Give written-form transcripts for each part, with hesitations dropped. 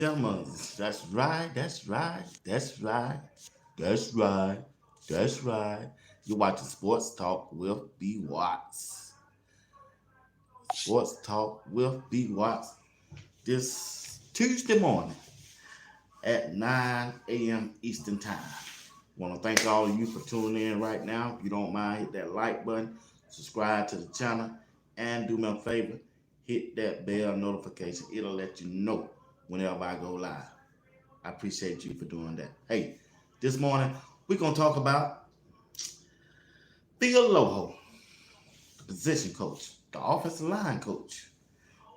Demons. That's right. That's right. That's right. That's right. That's right. You're watching Sports Talk with B Watts. Sports Talk with B Watts this Tuesday morning at 9 a.m. Eastern Time. Want to thank all of you for tuning in right now. If you don't mind, hit that like button, subscribe to the channel, and do me a favor, hit that bell notification. It'll let you know whenever I go live. I appreciate you for doing that. Hey, this morning we're gonna talk about Phil Loho, the position coach, the offensive line coach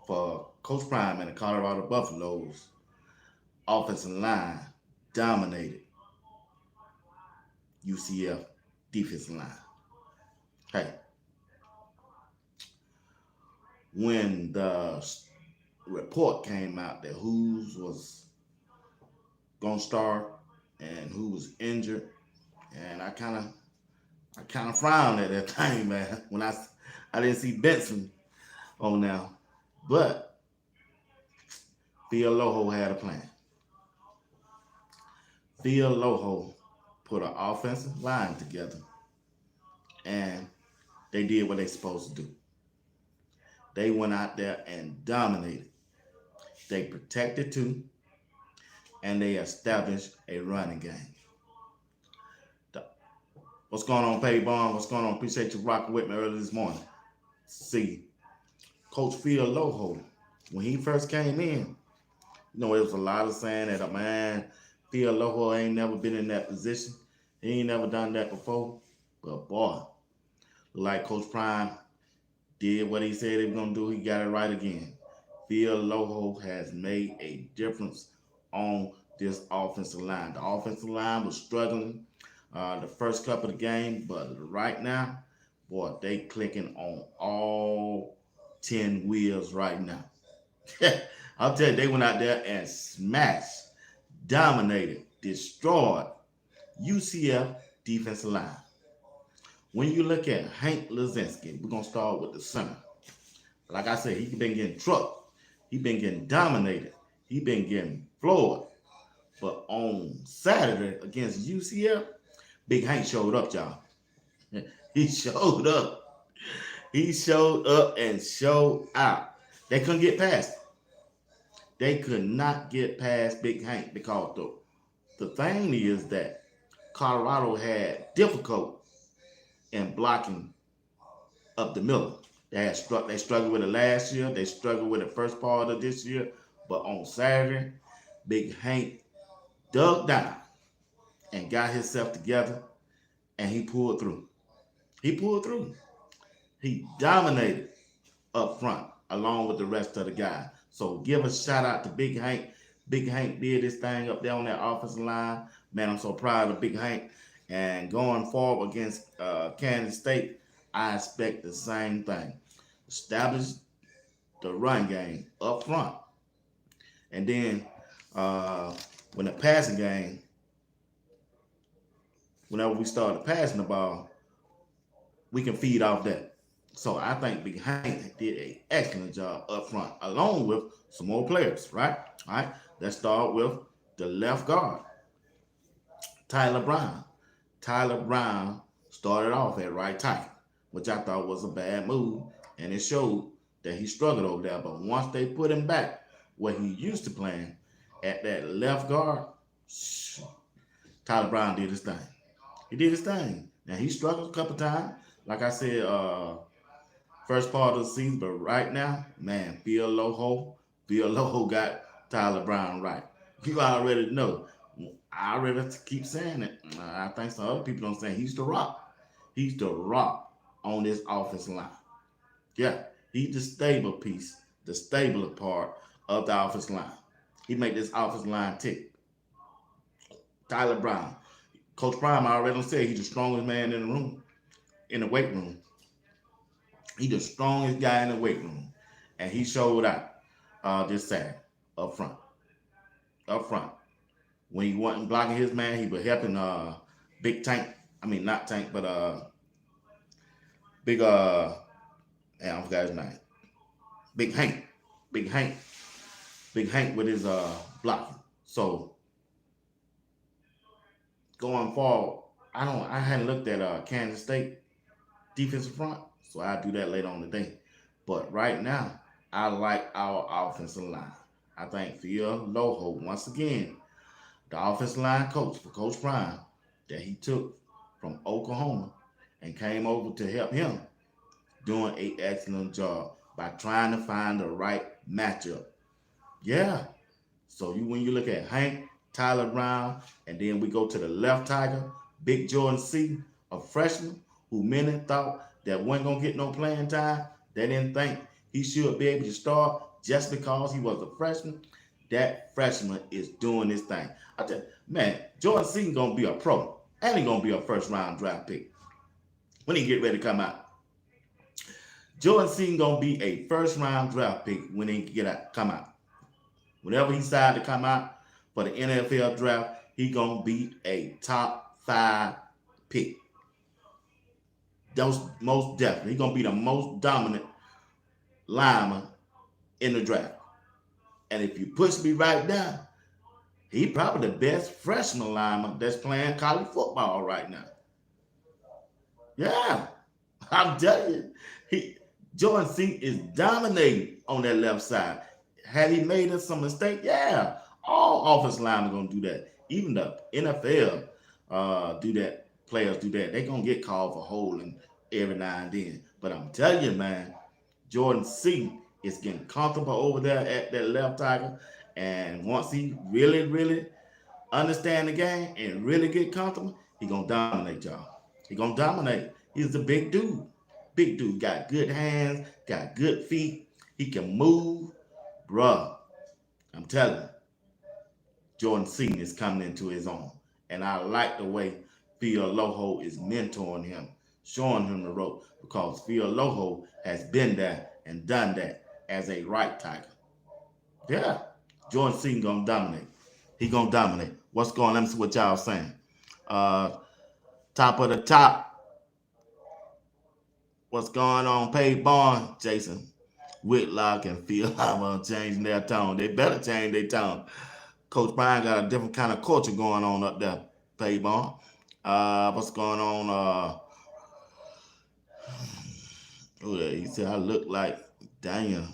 for Coach Prime and the Colorado Buffaloes. Offensive line dominated UCF defensive line. Hey, when the report came out that who's was gonna start and who was injured, and I kind of frowned at that thing, man. When I didn't see Benson on now, but Phil Loho had a plan. Phil Loho put an offensive line together, and they did what they supposed to do. They went out there and dominated. They protected too, and they established a running game. What's going on, Pay Bond? What's going on? Appreciate you rocking with me early this morning. See, Coach Phil Loho, when he first came in, there was a lot of saying that, man, Phil Loho ain't never been in that position. He ain't never done that before. But boy, like Coach Prime did what he said he was going to do, he got it right again. Phil Loho has made a difference on this offensive line. The offensive line was struggling the first couple of games, but right now, boy, they clicking on all 10 wheels right now. I'll tell you, they went out there and smashed, dominated, destroyed UCF defensive line. When you look at Hank Lazinski, we're going to start with the center. Like I said, he been getting trucked. He been getting dominated. He been getting floored. But on Saturday against UCF, Big Hank showed up, y'all. He showed up. He showed up and showed out. They couldn't get past it. They could not get past Big Hank because the thing is that Colorado had difficult in blocking up the middle. They struggled with it last year. They struggled with it first part of this year. But on Saturday, Big Hank dug down and got himself together, and he pulled through. He pulled through. He dominated up front along with the rest of the guys. So give a shout out to Big Hank. Big Hank did his thing up there on that offensive line. Man, I'm so proud of Big Hank. And going forward against Kansas State, I expect the same thing. Establish the run game up front. And then when the passing game, whenever we started passing the ball, we can feed off that. So I think Big Hank did an excellent job up front, along with some more players, right? All right, let's start with the left guard, Tyler Brown. Tyler Brown started off at right tackle, which I thought was a bad move, and it showed that he struggled over there. But once they put him back where he used to playing at that left guard, Tyler Brown did his thing. He did his thing. Now he struggled a couple times, like I said, first part of the season. But right now, man, Phil Loho got Tyler Brown right. You already know. I already keep saying it. I think some other people don't say he's the rock. He's the rock on this offensive line. Yeah, he's the stable piece, the stable part of the offensive line. He make this offensive line tick. Tyler Brown. Coach Prime already said he's the strongest man in the room, in the weight room. He's the strongest guy in the weight room. And he showed out this Saturday up front. Up front. When he wasn't blocking his man, he was helping Big Tank. I mean, not Tank, but Big, I forgot his name. Big Hank. Big Hank. Big Hank with his blocking. So going forward, I hadn't looked at Kansas State defensive front, so I'll do that later on today. But right now, I like our offensive line. I think Phil LoadHolt, once again, the offensive line coach for Coach Prime that he took from Oklahoma and came over to help him, doing an excellent job by trying to find the right matchup. Yeah. So when you look at Hank, Tyler Brown, and then we go to the left tiger, Big Jordan Seaton, a freshman who many thought that wasn't gonna get no playing time. They didn't think he should be able to start just because he was a freshman. That freshman is doing his thing. I tell you, man, Jordan Seaton gonna be a pro, and he gonna be a first round draft pick when he get ready to come out. Jordan Seaton gonna be a first round draft pick when he come out. Whenever he decide to come out for the NFL draft, he gonna be a top 5 pick. Those most definitely. He gonna be the most dominant lineman in the draft. And if you push me right now, he probably the best freshman lineman that's playing college football right now. Yeah, I'm telling you, Jordan Seaton is dominating on that left side. Had he made some mistake? Yeah, all offensive linemen gonna do that. Even the NFL do that. Players do that. They gonna get called for holding every now and then. But I'm telling you, man, Jordan Seaton is getting comfortable over there at that left tackle. And once he really understand the game and really get comfortable, he gonna dominate y'all. He gonna dominate. He's a big dude. Big dude. Got good hands, got good feet. He can move. Bruh, I'm telling you, Jordan Seaton is coming into his own. And I like the way Phil LoadHolt is mentoring him, showing him the rope, because Phil LoadHolt has been there and done that as a right tackle. Yeah, Jordan Seaton gonna dominate. He gonna dominate. What's going on? Let me see what y'all saying. Top of the top. What's going on? Paid Bond, Jason Whitlock and Phil Hartman changing their tone. They better change their tone. Coach Brian got a different kind of culture going on up there. Paid Bond. What's going on? He said I look like Daniel.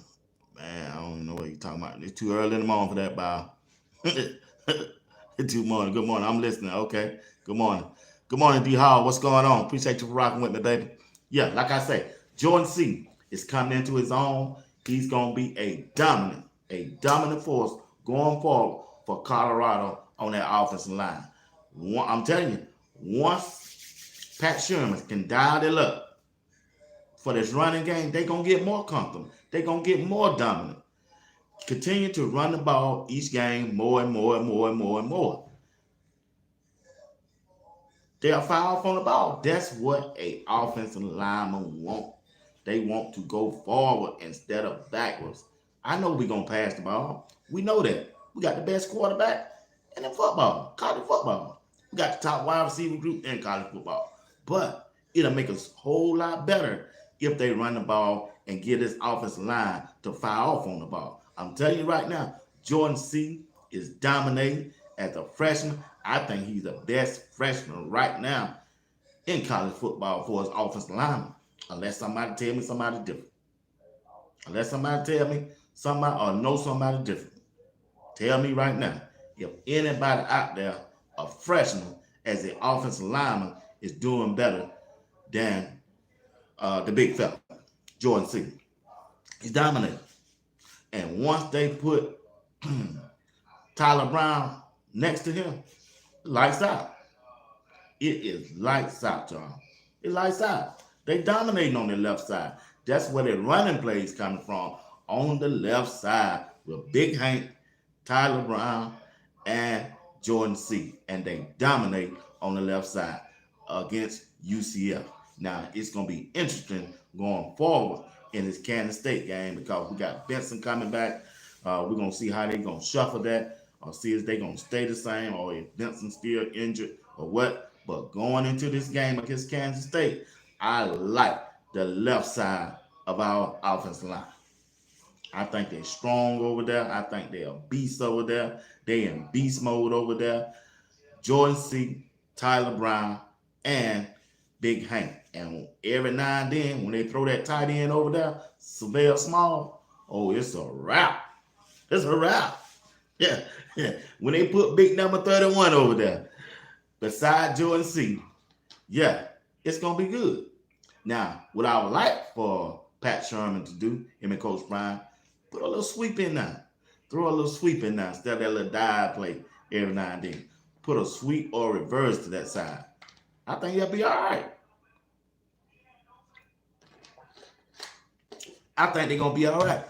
Man, I don't know what he's talking about. It's too early in the morning for that, Bob. Good morning. I'm listening. Okay. Good morning. Good morning, D Hall. What's going on? Appreciate you for rocking with me, baby. Yeah, like I say, Jordan Seaton is coming into his own. He's gonna be a dominant force going forward for Colorado on that offensive line. I'm telling you, once Pat Sherman can dial it up for this running game, they're gonna get more comfortable. They're gonna get more dominant. Continue to run the ball each game more and more. They'll foul off on the ball. That's what a offensive lineman want. They want to go forward instead of backwards. I know we're going to pass the ball. We know that. We got the best quarterback in the football, college football. We got the top wide receiver group in college football. But it'll make us a whole lot better if they run the ball and get this offensive line to fire off on the ball. I'm telling you right now, Jordan Seaton is dominating as a freshman. I think he's the best freshman right now in college football for his offensive lineman. Unless somebody tell me somebody different. Unless somebody tell me somebody or know somebody different. Tell me right now, if anybody out there, a freshman as an offensive lineman, is doing better than the big fella, Jordan Seaton. He's dominating. And once they put Tyler Brown next to him, lights out. It is lights out, y'all. It's lights out. They dominating on the left side. That's where their running plays coming from, on the left side with Big Hank, Tyler Brown, and Jordan Seaton. And they dominate on the left side against UCF. Now, it's going to be interesting going forward in this Kansas State game because we got Benson coming back. We're going to see how they're going to shuffle that or see if they're going to stay the same or if Benson's still injured or what. But going into this game against Kansas State, I like the left side of our offensive line. I think they're strong over there. I think they're beasts over there. They in beast mode over there. Jordan Seaton, Tyler Brown, and Big Hank. And every now and then, when they throw that tight end over there, Savell Small, oh, it's a wrap. It's a wrap. Yeah, yeah. When they put big number 31 over there, beside Jordan Seaton, yeah, it's going to be good. Now, what I would like for Pat Sherman to do, him and Coach Brian, put a little sweep in there. Throw a little sweep in there instead of that little dive play every now and then. Put a sweep or reverse to that side. I think he'll be all right. I think they're going to be all right.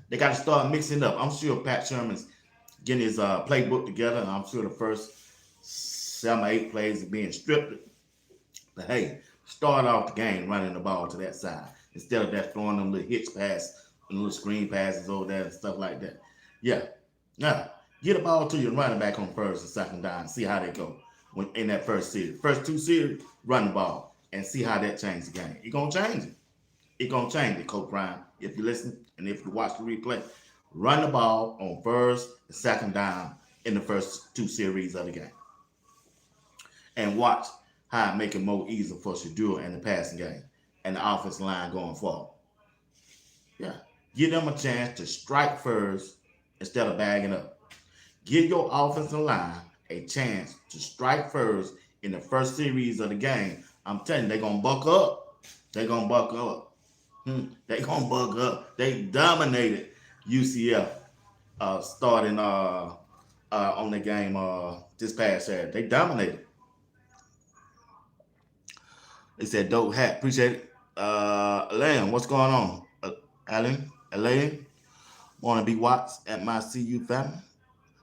They got to start mixing up. I'm sure Pat Sherman's getting his playbook together. I'm sure the first 7 or 8 plays are being stripped. But hey, start off the game running the ball to that side instead of that throwing them little hitch pass and little screen passes over there and stuff like that. Yeah. Now, get the ball to your running back on first and second down and see how they go when in that first series. First 2 series, run the ball and see how that changes the game. It's going to change it. It's going to change it, Coach Brown. If you listen and if you watch the replay, run the ball on first and second down in the first 2 series of the game. And watch how it make it more easy for Shadur and the passing game and the offensive line going forward. Yeah. Give them a chance to strike first instead of bagging up. Give your offensive line a chance to strike first in the first series of the game. I'm telling you, they're going to buck up. They're going to buck up. They're going to buck up. They dominated UCF starting on the game this past Saturday. They dominated. They said, dope hat. Appreciate it. Elaine, what's going on? Elaine, want to be watched at my CU family?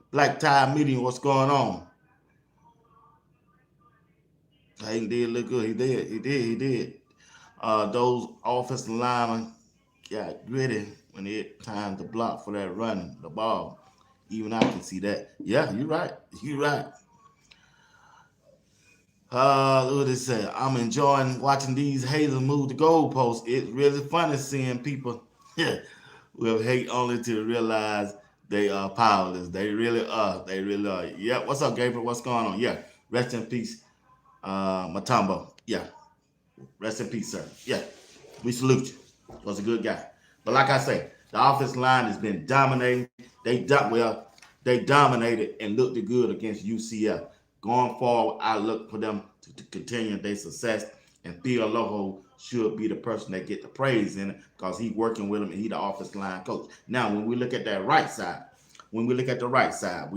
Black Tie Media, what's going on? He did look good. He did. Those offensive linemen got gritty when it time to block for that run, the ball. Even I can see that. Yeah, you're right. Look what it said. I'm enjoying watching these haters move the goalposts. It's really funny seeing people with hate only to realize they are powerless. They really are. Yeah. What's up, Gabriel? What's going on? Yeah. Rest in peace, Matumbo. Yeah. Rest in peace, sir. Yeah. We salute you. Was a good guy. But like I say, the offensive line has been dominating. They dominated and looked good against UCF. Going forward, I look for them to continue their success, and Phil LoadHolt should be the person that get the praise in it because he's working with them and he's the offensive line coach. Now, when we look at that right side, we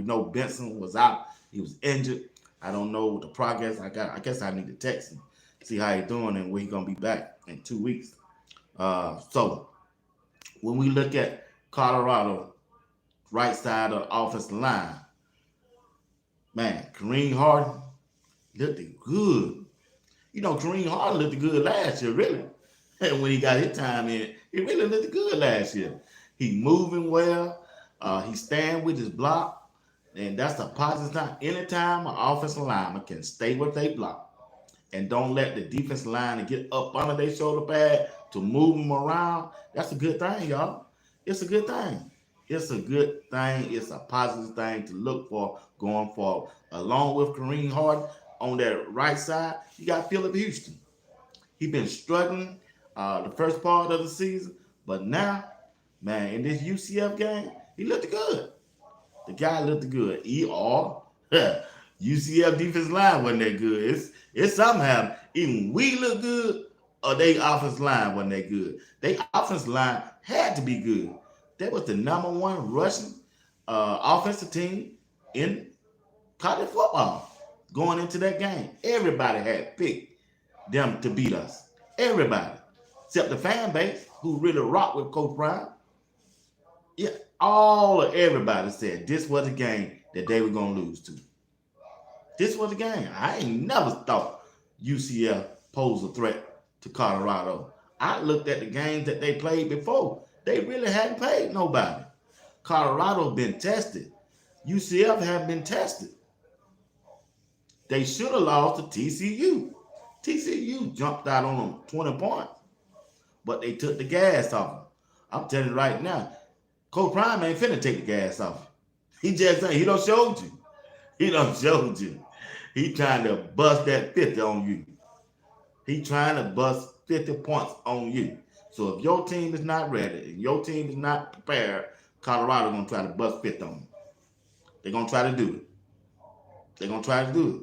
know Benson was out. He was injured. I don't know the progress. I guess I need to text him, see how he's doing and when he's going to be back in 2 weeks. So when we look at Colorado, right side of the offensive line, man, Kareem Harden looked good. You know, Kareem Harden looked good last year, really. And when he got his time in, he really looked good last year. He moving well. He stand with his block. And that's a positive time. Anytime an offensive lineman can stay with their block and don't let the defensive line get up under their shoulder pad to move them around, that's a good thing, y'all. It's a good thing. It's a good thing. It's a positive thing to look for going forward. Along with Kareem Harden on that right side, you got Phillip Houston. He's been struggling the first part of the season, but now, man, in this UCF game, he looked good. The guy looked good. UCF defensive line wasn't that good. It's somehow even we look good or they offensive line wasn't that good. They offensive line had to be good. That was the #1 rushing offensive team in college football going into that game. Everybody had picked them to beat us. Everybody, except the fan base who really rocked with Coach Brown. Yeah, everybody said this was a game that they were gonna lose to. This was a game. I ain't never thought UCF posed a threat to Colorado. I looked at the games that they played before. They really hadn't played nobody. Colorado been tested. UCF have been tested. They should have lost to TCU. TCU jumped out on them 20 points, but they took the gas off them. I'm telling you right now, Coach Prime ain't finna take the gas off. He just ain't. He done showed you. He done showed you. He trying to bust that 50 on you. He trying to bust 50 points on you. So if your team is not ready, if your team is not prepared, Colorado gonna try to bust 50 on you. They're gonna try to do it. They're gonna try to do it.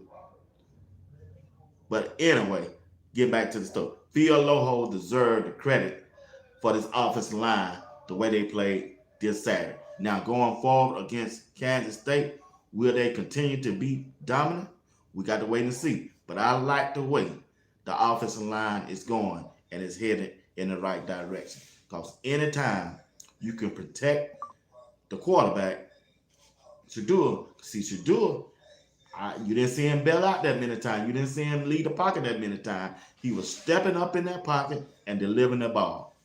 But anyway, get back to the story. Phil LoadHolt deserved the credit for this offensive line the way they played this Saturday. Now going forward against Kansas State, will they continue to be dominant? We got to wait and see. But I like the way the offensive line is going and is headed in the right direction. Because anytime you can protect the quarterback, Shadua, you didn't see him bail out that many times. You didn't see him leave the pocket that many times. He was stepping up in that pocket and delivering the ball.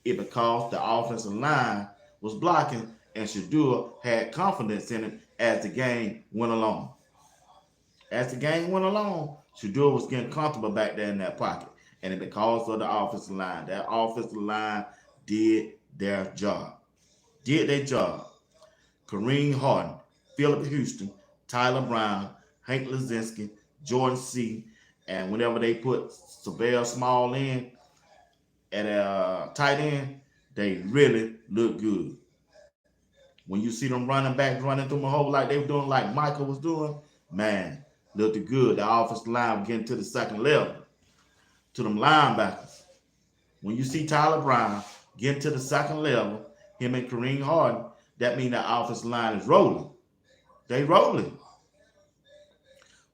It because the offensive line was blocking and Shadua had confidence in him as the game went along. As the game went along, Shadua was getting comfortable back there in that pocket. And it because of the offensive line. That offensive line did their job. Did their job. Kareem Harden, Philip Houston, Tyler Brown, Hank Lazinski, Jordan Seaton, and whenever they put Savell Small in at tight end, they really look good. When you see them running back running through the hole like they were doing, like Michael was doing, man, looked good. The offensive line was getting to the second level, to them linebackers. When you see Tyler Brown getting to the second level, him and Kareem Harden, that means the offensive line is rolling. They rolling.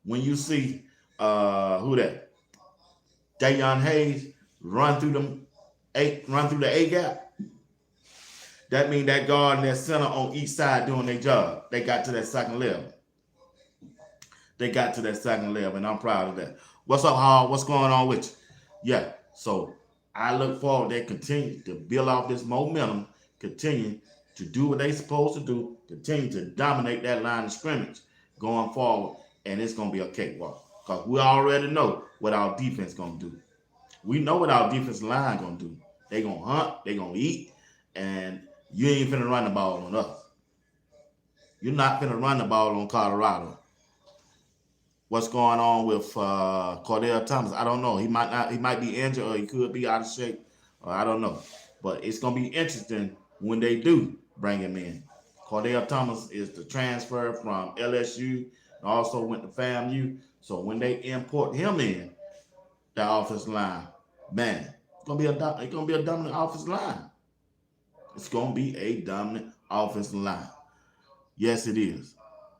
When you see who that? Dayon Hayes run through the A gap. That means that guard and that center on each side doing their job. They got to that second level. And I'm proud of that. What's up, Hall? What's going on with you? Yeah, so I look forward. They continue to build off this momentum, continue to do what they supposed to do, continue to dominate that line of scrimmage going forward, and it's going to be a cakewalk. Because we already know what our defense going to do. We know what our defensive line going to do. They going to hunt, they going to eat, and you ain't finna run the ball on us. You're not finna run the ball on Colorado. What's going on with Cordell Thomas? I don't know. He might be injured, or he could be out of shape, or I don't know. But it's gonna be interesting when they do bring him in. Cordell Thomas is the transfer from LSU, and also went to FAMU. So when they import him in, the offensive line, man, it's gonna be a dominant offensive line. It's gonna be a dominant offensive line. Yes, it is.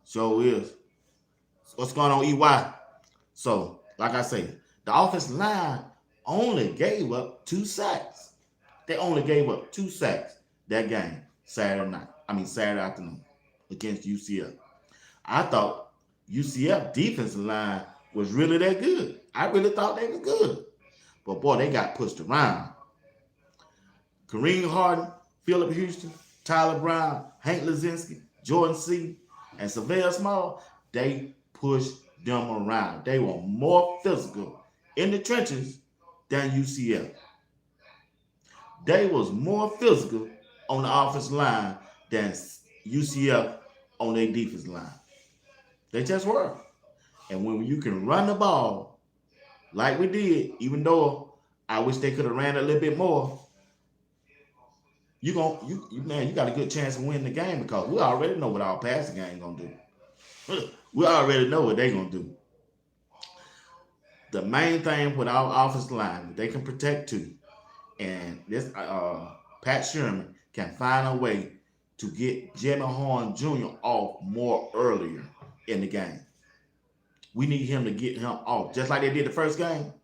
So is. What's going on, EY? So, like I say, the offensive line only gave up 2 sacks. They only gave up 2 sacks that game Saturday afternoon against UCF. I thought UCF defensive line was really that good. I really thought they was good. But boy, they got pushed around. Kareem Harden, Philip Houston, Tyler Brown, Hank Lazinski, Jordan Seaton, and Savell Small, they pushed them around. They were more physical in the trenches than UCF. They was more physical on the offensive line than UCF on their defensive line. They just were. And when you can run the ball like we did, even though I wish they could have ran a little bit more, you got a good chance of winning the game because we already know what our passing game gonna do. We already know what they're gonna do. The main thing with our offensive line, they can protect too. And this Pat Sherman can find a way to get Jimmy Horn Jr. off more earlier in the game. We need him to get him off, just like they did the first game.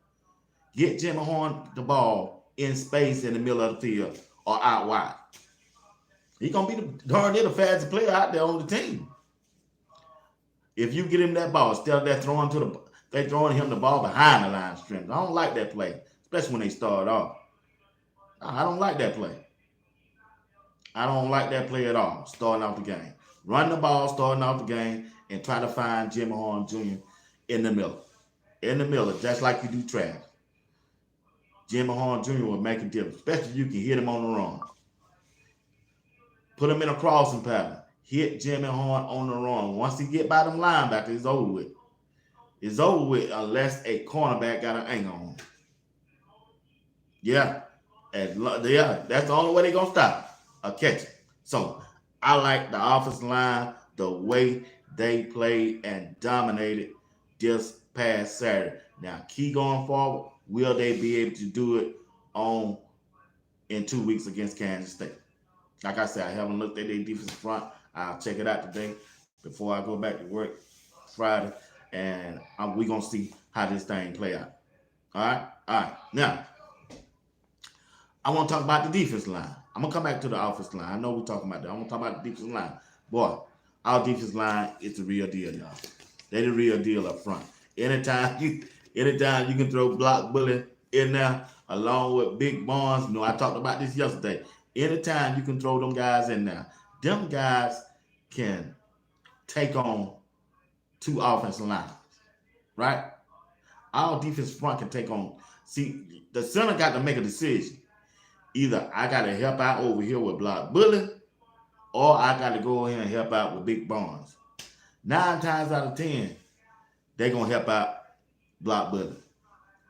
Get Jimmy Horn the ball in space in the middle of the field or out wide. He's gonna be the fastest player out there on the team. If you get him that ball, instead of that throwing him the ball behind the line of scrimmage. I don't like that play, especially when they start off. I don't like that play. I don't like that play at all, starting off the game. Run the ball, starting off the game, and try to find Jimmy Horn Jr. in the middle. In the middle, just like you do Travis. Jimmy Horn Jr. will make a difference, especially if you can hit him on the run. Put him in a crossing pattern. Hit Jimmy Horn on the run. Once he get by them linebackers, it's over with. It's over with unless a cornerback got an angle on him. Yeah. Yeah, that's the only way they're gonna stop a catch. So I like the offensive line, the way they played and dominated this past Saturday. Now, key going forward, will they be able to do it on in 2 weeks against Kansas State? Like I said, I haven't looked at their defensive front. I'll check it out today before I go back to work Friday, and we're gonna see how this thing play out. All right. Now, I want to talk about the defense line. I'm gonna come back to the offense line. I know we're talking about that. I want to talk about the defense line. Boy, our defense line is the real deal, y'all. They're the real deal up front. Anytime you can throw block bully in there along with big Barnes. You know, I talked about this yesterday. Anytime you can throw them guys in there, them guys can take on two offensive lines, right? Our defense front can take on. See, the center got to make a decision. Either I got to help out over here with block bully, or I got to go in and help out with big Barnes. 9 times out of 10, they're going to help out block bully.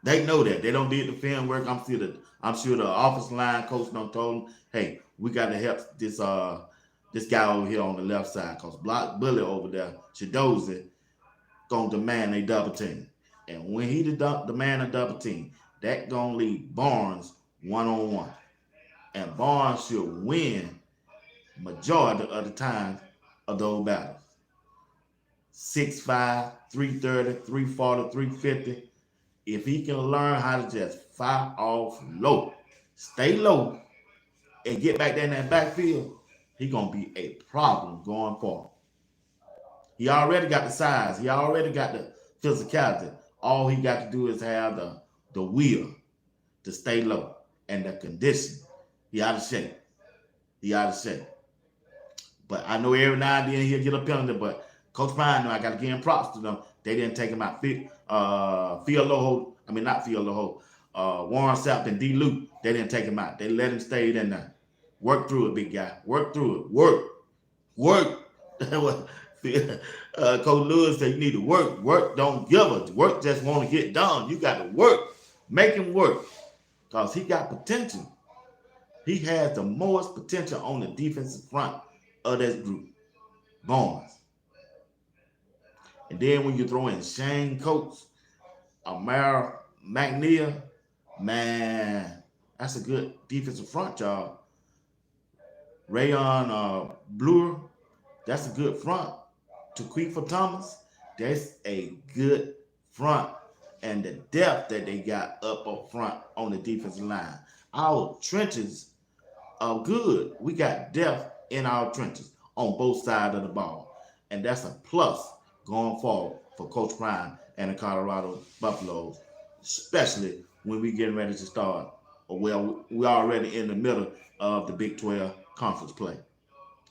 They know that. They don't need the film work. I'm sure the offensive line coach done told them, hey, we got to help this guy over here on the left side, because block bully over there, Shadozi, going to demand a double team. And when he demand a double team, that going to leave Barnes one-on-one. And Barnes should win majority of the time of those battles. 6'5", 330, 340, 350. If he can learn how to just fire off low, stay low, and get back there in that backfield, he's going to be a problem going forward. He already got the size. He already got the physicality. All he got to do is have the will to stay low and the condition. He out of shape. But I know every now and then he'll get a penalty, but Coach Prime, I got to give him props to them. They didn't take him out. Not Phil LoadHolt. Warren Sapp and D. Luke, they didn't take him out. They let him stay in there. Work through it, big guy. Work through it. Work. Coach Lewis said you need to work. Work don't give us. Work just want to get done. You got to work. Make him work. Because he got potential. He has the most potential on the defensive front of this group. Barnes. And then when you throw in Shane Coates, Amara McNeil, man, that's a good defensive front, y'all. Rayon Brewer, that's a good front. Taquifa Thomas, that's a good front. And the depth that they got up front on the defensive line. Our trenches are good. We got depth in our trenches on both sides of the ball. And that's a plus going forward for Coach Prime and the Colorado Buffaloes, especially when we getting ready to start, or well, we're already in the middle of the Big 12 conference play.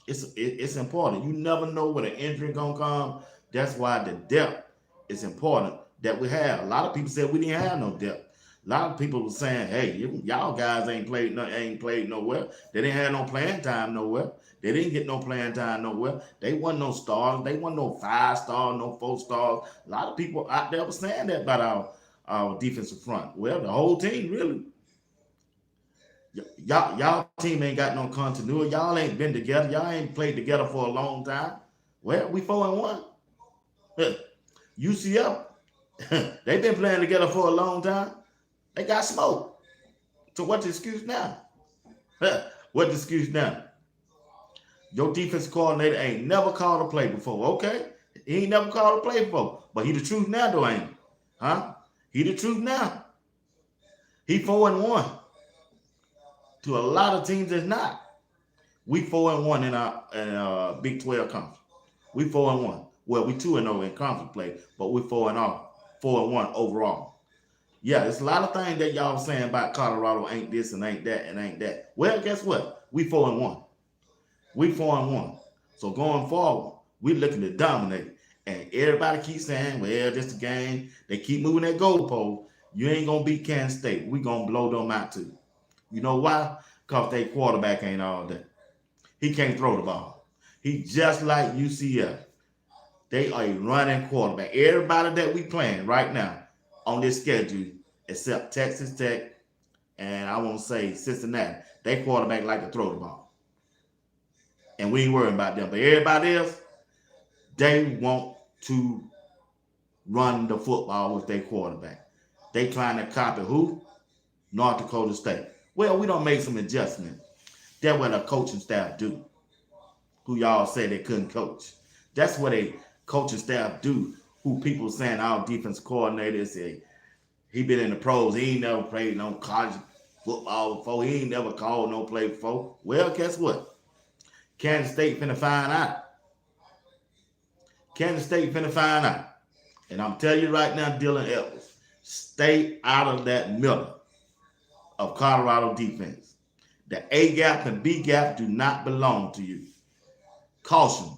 It's important. You never know when an injury gonna come. That's why the depth is important that we have. A lot of people said we didn't have no depth. A lot of people were saying, hey, y'all guys ain't played nowhere. They didn't have no playing time nowhere. They didn't get no playing time nowhere. They wasn't no stars. They wasn't no 5-star, no 4-stars. A lot of people out there were saying that about our defensive front. Well, the whole team really. Y'all team ain't got no continuity. Y'all ain't been together. Y'all ain't played together for a long time. Well, we 4-1. UCF, they've been playing together for a long time. They got smoked. So what's the excuse now? What's the excuse now? Your defense coordinator ain't never called a play before. Okay. He ain't never called a play before. But he the truth now, though, ain't he? Huh? He the truth now. He 4-1. To a lot of teams, it's not. We 4-1 in our Big 12 conference. We 4-1. Well, we 2-0 in conference play, but we 4-1 overall. Yeah, there's a lot of things that y'all saying about Colorado ain't this and ain't that and ain't that. Well, guess what? We 4-1. We 4-1. So going forward, we looking to dominate. And everybody keeps saying, well, this the game. They keep moving that goalpost. You ain't gonna beat Kansas State. We gonna blow them out too. You know why? Because their quarterback ain't all that. He can't throw the ball. He just like UCF. They are a running quarterback. Everybody that we playing right now on this schedule, except Texas Tech and I won't say Cincinnati, they quarterback like to throw the ball. And we ain't worrying about them. But everybody else, they want to run the football with their quarterback. They trying to copy who? North Dakota State. Well, we don't make some adjustments. That's what a coaching staff do. Who y'all say they couldn't coach. That's what a coaching staff do. Who people saying our defense coordinator say he been in the pros. He ain't never played no college football before. He ain't never called no play before. Well, guess what? Kansas State finna find out. Kansas State finna find out. And I'm telling you right now, Dylan Edwards, stay out of that middle of Colorado defense. The A gap and B gap do not belong to you. Caution.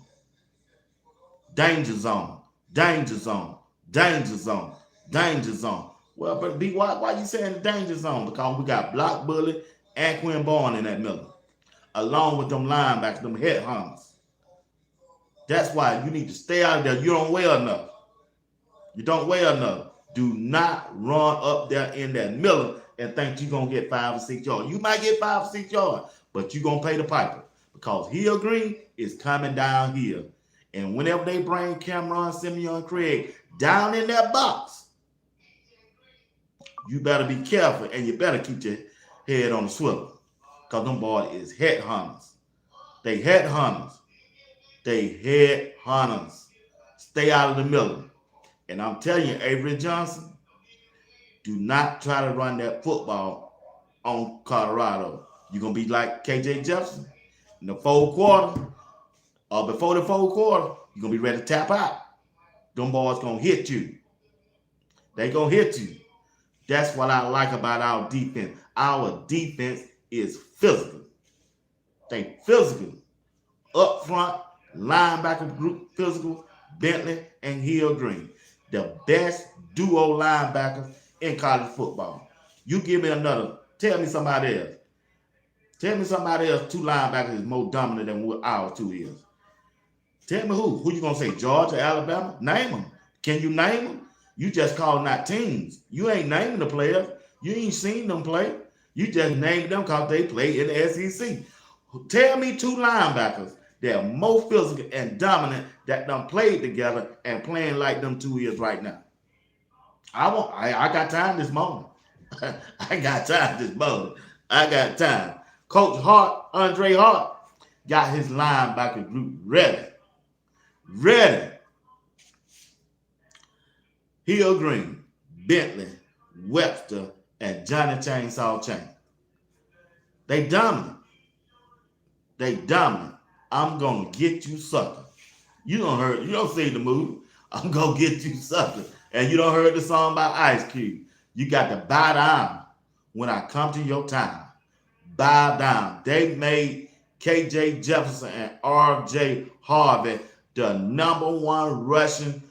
Danger zone. Danger zone. Danger zone. Danger zone. Well, but B, why you saying the danger zone? Because we got Block Bully and Quinn Bourne in that middle, along with them linebackers, them headhunters. That's why you need to stay out of there. You don't weigh enough. You don't weigh enough. Do not run up there in that middle and think you're going to get 5 or 6 yards. You might get 5 or 6 yards, but you're going to pay the piper because Hill Green is coming down here. And whenever they bring Cameron, Simeon, Craig down in that box, you better be careful and you better keep your head on the swivel because them boys is headhunters. They headhunters. They headhunters. Stay out of the middle. And I'm telling you, Avery Johnson, do not try to run that football on Colorado. You're going to be like KJ Jefferson in the fourth quarter or before the fourth quarter. You're going to be ready to tap out. Them boys going to hit you. They going to hit you. That's what I like about our defense. Our defense is physical. They physical. Up front, linebacker group physical, Bentley and Hill Green. The best duo linebackers in college football. You give me another. Tell me somebody else. Tell me somebody else 2 linebackers is more dominant than what our 2 is. Tell me who. Who you going to say? Georgia, Alabama? Name them. Can you name them? You just calling out teams. You ain't naming the players. You ain't seen them play. You just named them because they play in the SEC. Tell me 2 linebackers that are more physical and dominant that done played together and playing like them 2 is right now. I got time this morning. I got time this morning. I got time. Coach Hart, Andre Hart, got his linebacker group ready. Ready. Hill Green, Bentley, Webster, and Johnny Chainsaw Chain. They dominant. They dominant. I'm going to get you sucker. You don't see the movie. I'm going to get you sucker. And you don't heard the song by Ice Cube. You got to bow down when I come to your time. Bow down. They made KJ Jefferson and RJ Harvey the #1 Russian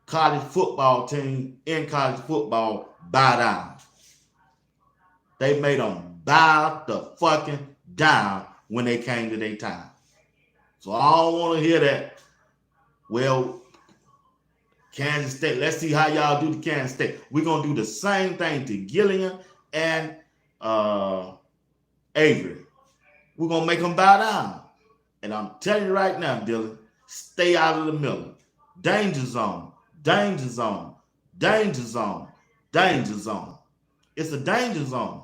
college football team in college football. Bow down. They made them bow the fucking down when they came to their time. So I don't want to hear that. Well, Kansas State, let's see how y'all do to Kansas State. We're going to do the same thing to Gillian and Avery. We're going to make them bow down. And I'm telling you right now, Dylan, stay out of the middle. Danger zone, danger zone, danger zone, danger zone. It's a danger zone.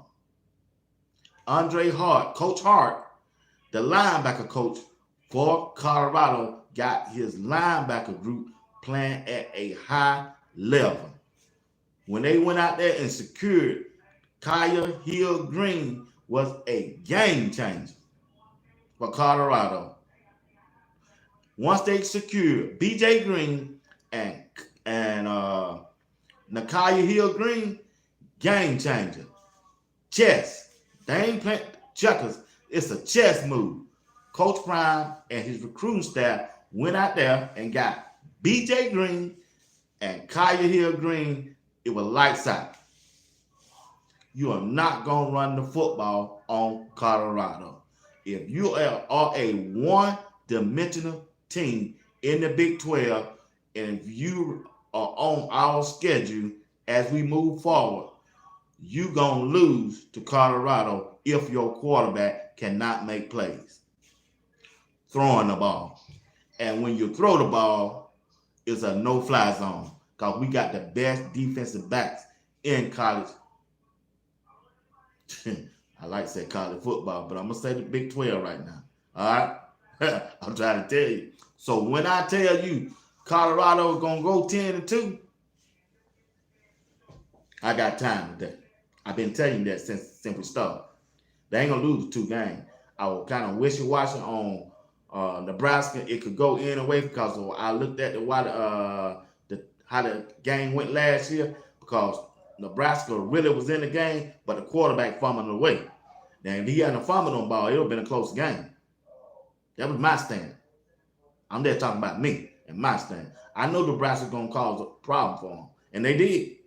Andre Hart, Coach Hart, the linebacker coach for Colorado, got his linebacker group playing at a high level. When they went out there and secured Kaya Hill Green was a game changer for Colorado. Once they secured BJ Green and Nakaya Hill Green, game changer. Chess. They ain't playing checkers. It's a chess move. Coach Prime and his recruiting staff went out there and got BJ Green and Kaya Hill Green. It was lights out. You are not going to run the football on Colorado. If you are a one-dimensional team in the Big 12, and if you are on our schedule as we move forward, you're going to lose to Colorado if your quarterback cannot make plays throwing the ball. And when you throw the ball, it's a no-fly zone because we got the best defensive backs in college. I like to say college football, but I'm going to say the Big 12 right now. All right? I'm trying to tell you. So when I tell you Colorado is going to go 10-2, I got time today. I've been telling you that since we started. They ain't going to lose the 2 games. I was kind of wishy-washy on Nebraska. It could go in away because I looked at how the game went last year because Nebraska really was in the game, but the quarterback fumbled away. Now, if he hadn't fumbled on ball, it would have been a close game. That was my stand. I'm there talking about me and my stand. I know Nebraska's going to cause a problem for them, and they did.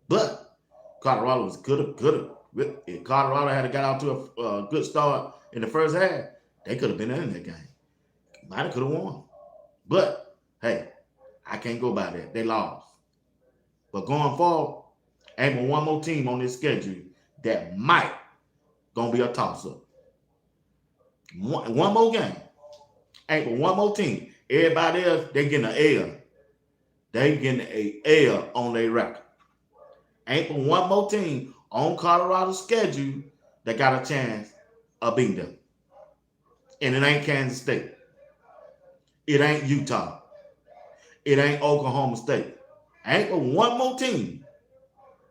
But Colorado was good. If Colorado had got out to a good start in the first half, they could have been in that game. Might have could have won. But, hey, I can't go by that. They lost. But going forward, ain't but one more team on this schedule that might gonna be a toss-up. One more game. Ain't but one more team. Everybody else, they getting an L. They getting an L on their record. Ain't but one more team on Colorado's schedule that got a chance of beating them. And it ain't Kansas State. It ain't Utah. It ain't Oklahoma State. Ain't but one more team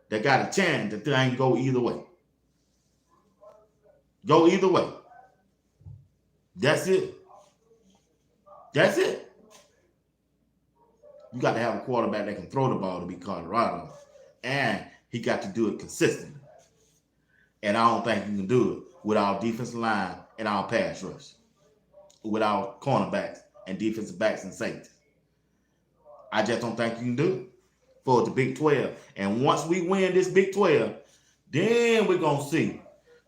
that got a chance that they ain't go either way. Go either way. That's it. That's it. You got to have a quarterback that can throw the ball to beat Colorado. And he got to do it consistently. And I don't think you can do it with our defensive line and our pass rush. With our cornerbacks and defensive backs and safeties. I just don't think you can do it for the Big 12. And once we win this Big 12, then we're going to see.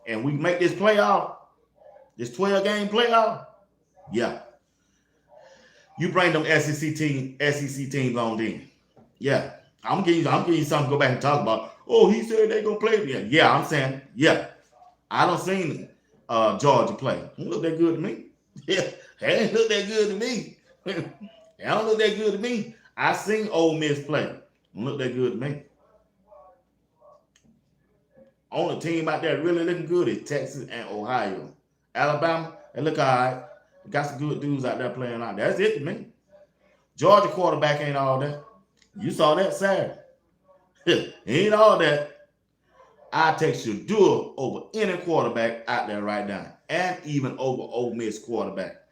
And we make this playoff, this 12-game playoff, yeah. You bring them SEC teams on in. Yeah. I'm gonna give you something to go back and talk about. Oh, he said they're going to play again. Yeah, I'm saying, yeah. I don't seen Georgia play. Don't look that good to me. Yeah, they ain't look that good to me. They don't look that good to me. I seen Ole Miss play. Don't look that good to me. Only team out there really looking good is Texas and Ohio. Alabama, they look all right. They got some good dudes out there playing out there. That's it to me. Georgia quarterback ain't all that. You saw that Saturday. Ain't all that. I take Shadua over any quarterback out there right now. And even over Ole Miss quarterback.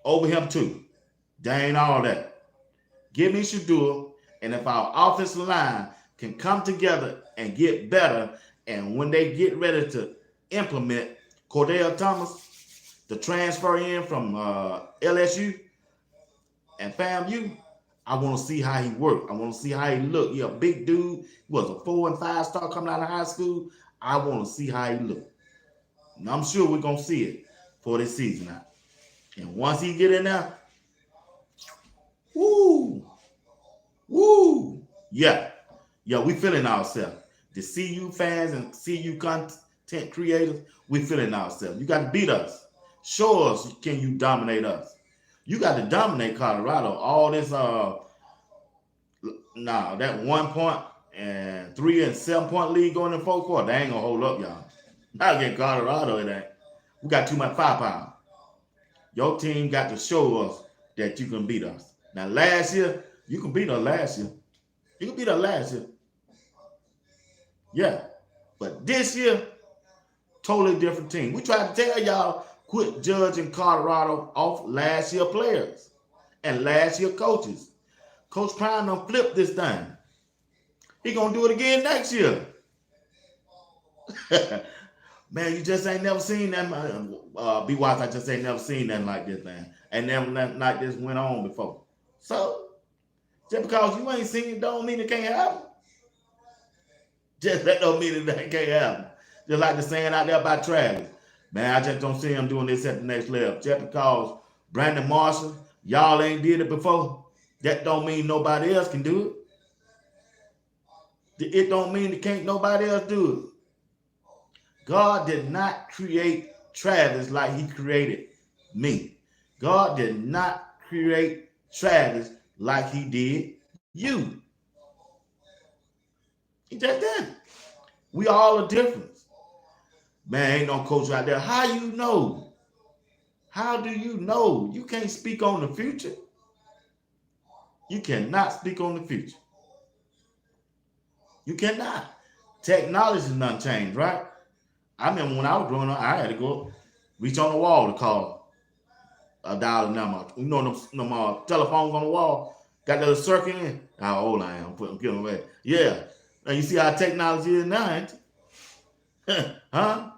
Over him too. They ain't all that. Give me Shadua, and if our offensive line can come together and get better, and when they get ready to implement Cordell Thomas, the transfer in from LSU and FAMU, I want to see how he worked. I want to see how he looked. He a big dude. He was a 4 and 5 star coming out of high school. I want to see how he looked. And I'm sure we're going to see it for this season now. And once he get in there, woo, yeah, we feeling ourselves. The CU fans and CU content creators, we feeling ourselves. You got to beat us. Show us, can you dominate us? You got to dominate Colorado. All this, that 1 point and 3 and 7 point lead going in 4 quarters, they ain't gonna hold up, y'all. Not against Colorado, it ain't. We got too much firepower. Your team got to show us that you can beat us. Now, last year, you can beat us last year. You can beat us last year. Yeah. But this year, totally different team. We tried to tell y'all, quit judging Colorado off last year players and last year coaches. Coach Prime done flipped this thing. He gonna do it again next year. Man, you just ain't never seen that. Be wise, I just ain't never seen nothing like this, man. And never nothing like this went on before. So, just because you ain't seen it don't mean it can't happen. Just that don't mean it can't happen. Just like the saying out there about Travis. Man, I just don't see him doing this at the next level. Just because Brandon Marshall, y'all ain't did it before, that don't mean nobody else can do it. It don't mean that can't nobody else do it. God did not create Travis like he created me. God did not create Travis like he did you. He just did. We all are different. Man, ain't no coach out there. How you know? How do you know? You can't speak on the future. You cannot speak on the future. You cannot. Technology is not changed, right? I remember when I was growing up, I had to go reach on the wall to call a dial number. You know them telephones on the wall? Got that little circle in. How old I am. I'm getting away. Yeah. Now you see how technology is now, ain't it? Huh?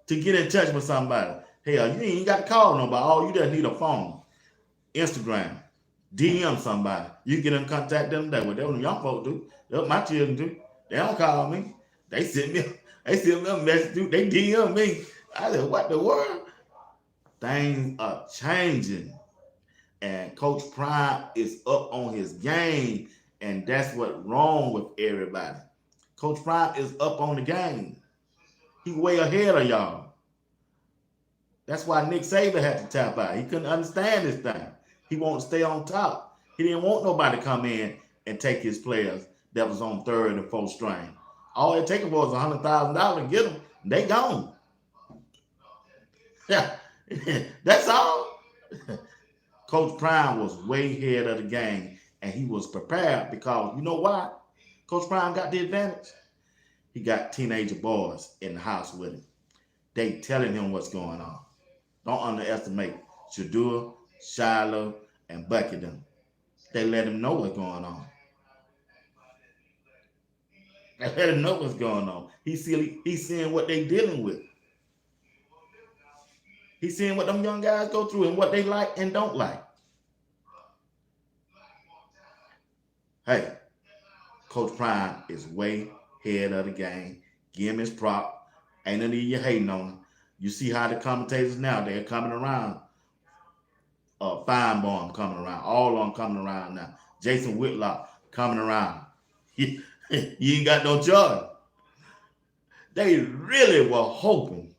To get in touch with somebody. Hell, you ain't got to call nobody. All you just need a phone. Instagram. DM somebody. You get in contact them that way. That's what young folks do. That's what my children do. They don't call me. They send me a message. They DM me. I said, what the world? Things are changing. And Coach Prime is up on his game. And that's what's wrong with everybody. Coach Prime is up on the game. He way ahead of y'all. That's why Nick Saban had to tap out. He couldn't understand this thing. He wanted to stay on top. He didn't want nobody to come in and take his players that was on third and fourth string. All it taken was $100,000 to get them. They gone. Yeah, that's all. Coach Prime was way ahead of the game, and he was prepared because you know why? Coach Prime got the advantage. He got teenager boys in the house with him. They telling him what's going on. Don't underestimate Shadua, Shiloh, and Bucky them. They let him know what's going on. They let him know what's going on. He's seeing what they dealing with. He's seeing what them young guys go through and what they like and don't like. Hey, Coach Prime is way ahead of the game. Give him his prop. Ain't none of you hating on him. You see how the commentators now, they're coming around. Feinbaum coming around. All of them coming around now. Jason Whitlock coming around. You ain't got no choice. They really were hoping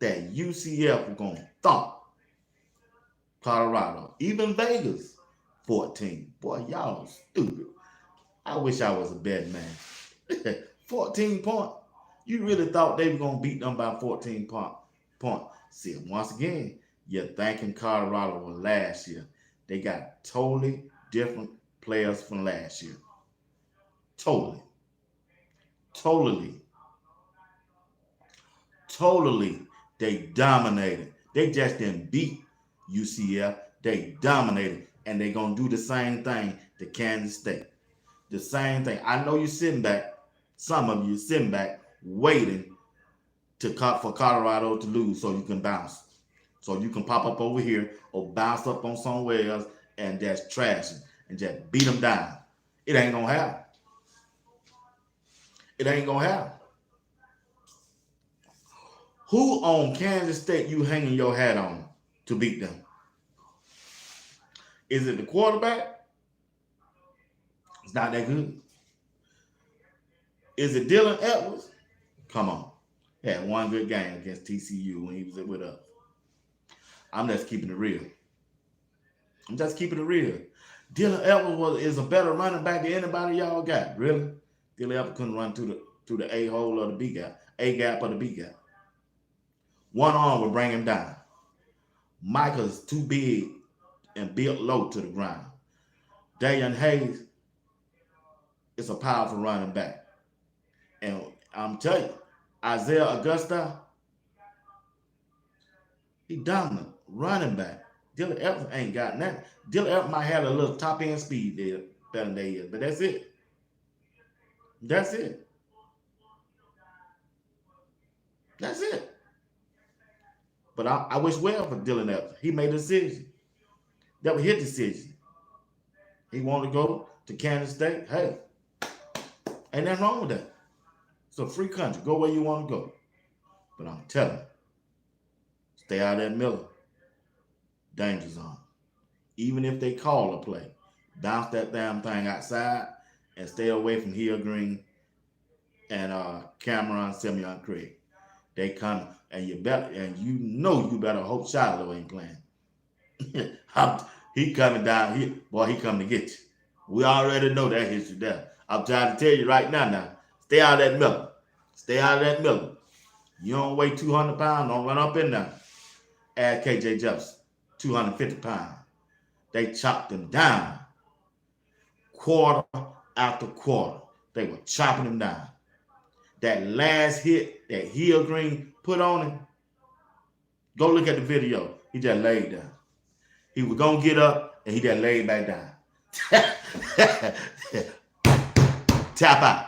that UCF was going to thump Colorado. Even Vegas, 14. Boy, y'all stupid. I wish I was a betting man. 14 points. You really thought they were going to beat them by 14 points. See, once again, you're thanking Colorado was last year. They got totally different players from last year. Totally. They dominated. They just didn't beat UCF. They dominated. And they're going to do the same thing to Kansas State. The same thing. I know you're sitting back. Some of you sitting back waiting for Colorado to lose so you can bounce. So you can pop up over here or bounce up on somewhere else and just trash them and just beat them down. It ain't going to happen. It ain't going to happen. Who on Kansas State you hanging your hat on to beat them? Is it the quarterback? It's not that good. Is it Dylan Edwards? Come on. He had one good game against TCU when he was with us. I'm just keeping it real. Dylan Edwards is a better running back than anybody y'all got. Really? Dylan Edwards couldn't run through the A hole or the B gap. A gap or the B gap. One arm will bring him down. Michael's too big and built low to the ground. Dayan Hayes is a powerful running back. And I'm telling you, Isaiah Augusta, he dominant running back. Dylan Evans ain't got nothing. Dylan Evans might have a little top end speed there better than they is, but that's it. That's it. But I wish well for Dylan Evans. He made a decision. That was his decision. He wanted to go to Kansas State. Hey, ain't nothing wrong with that. It's a free country. Go where you want to go. But I'm telling you, stay out of that Miller danger zone. Even if they call a play, bounce that damn thing outside and stay away from Hill Green and Cameron Simeon Craig. They come and you better hope Shiloh ain't playing. He coming down here, boy. He coming to get you. We already know that history there. I'm trying to tell you right now. Now, stay out of that Miller. Stay out of that Miller. You don't weigh 200 pounds. Don't run up in there. Add KJ Jefferson, 250 pounds. They chopped him down, quarter after quarter. They were chopping him down. That last hit that Hill Green put on him, go look at the video. He just laid down. He was going to get up, and he just laid back down. Tap out.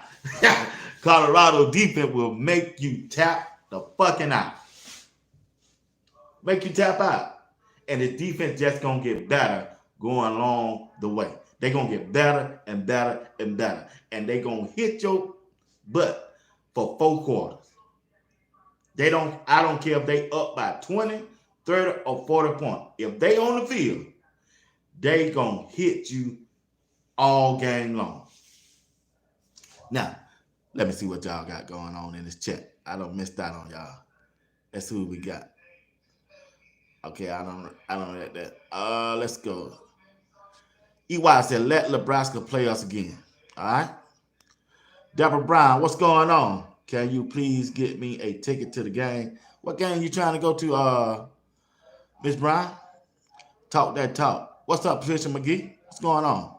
Colorado defense will make you tap the fucking out. Make you tap out. And the defense just going to get better going along the way. They're going to get better and better and better. And they're going to hit your butt for 4 quarters. I don't care if they up by 20, 30, or 40 points. If they on the field, they going to hit you all game long. Now, let me see what y'all got going on in this chat. I don't miss that on y'all. Let's see what we got. Okay, I don't like that. Let's go. EY said, let Nebraska play us again. All right. Deborah Brown, what's going on? Can you please get me a ticket to the game? What game you trying to go to, Miss Brown? Talk that talk. What's up, Patricia McGee? What's going on?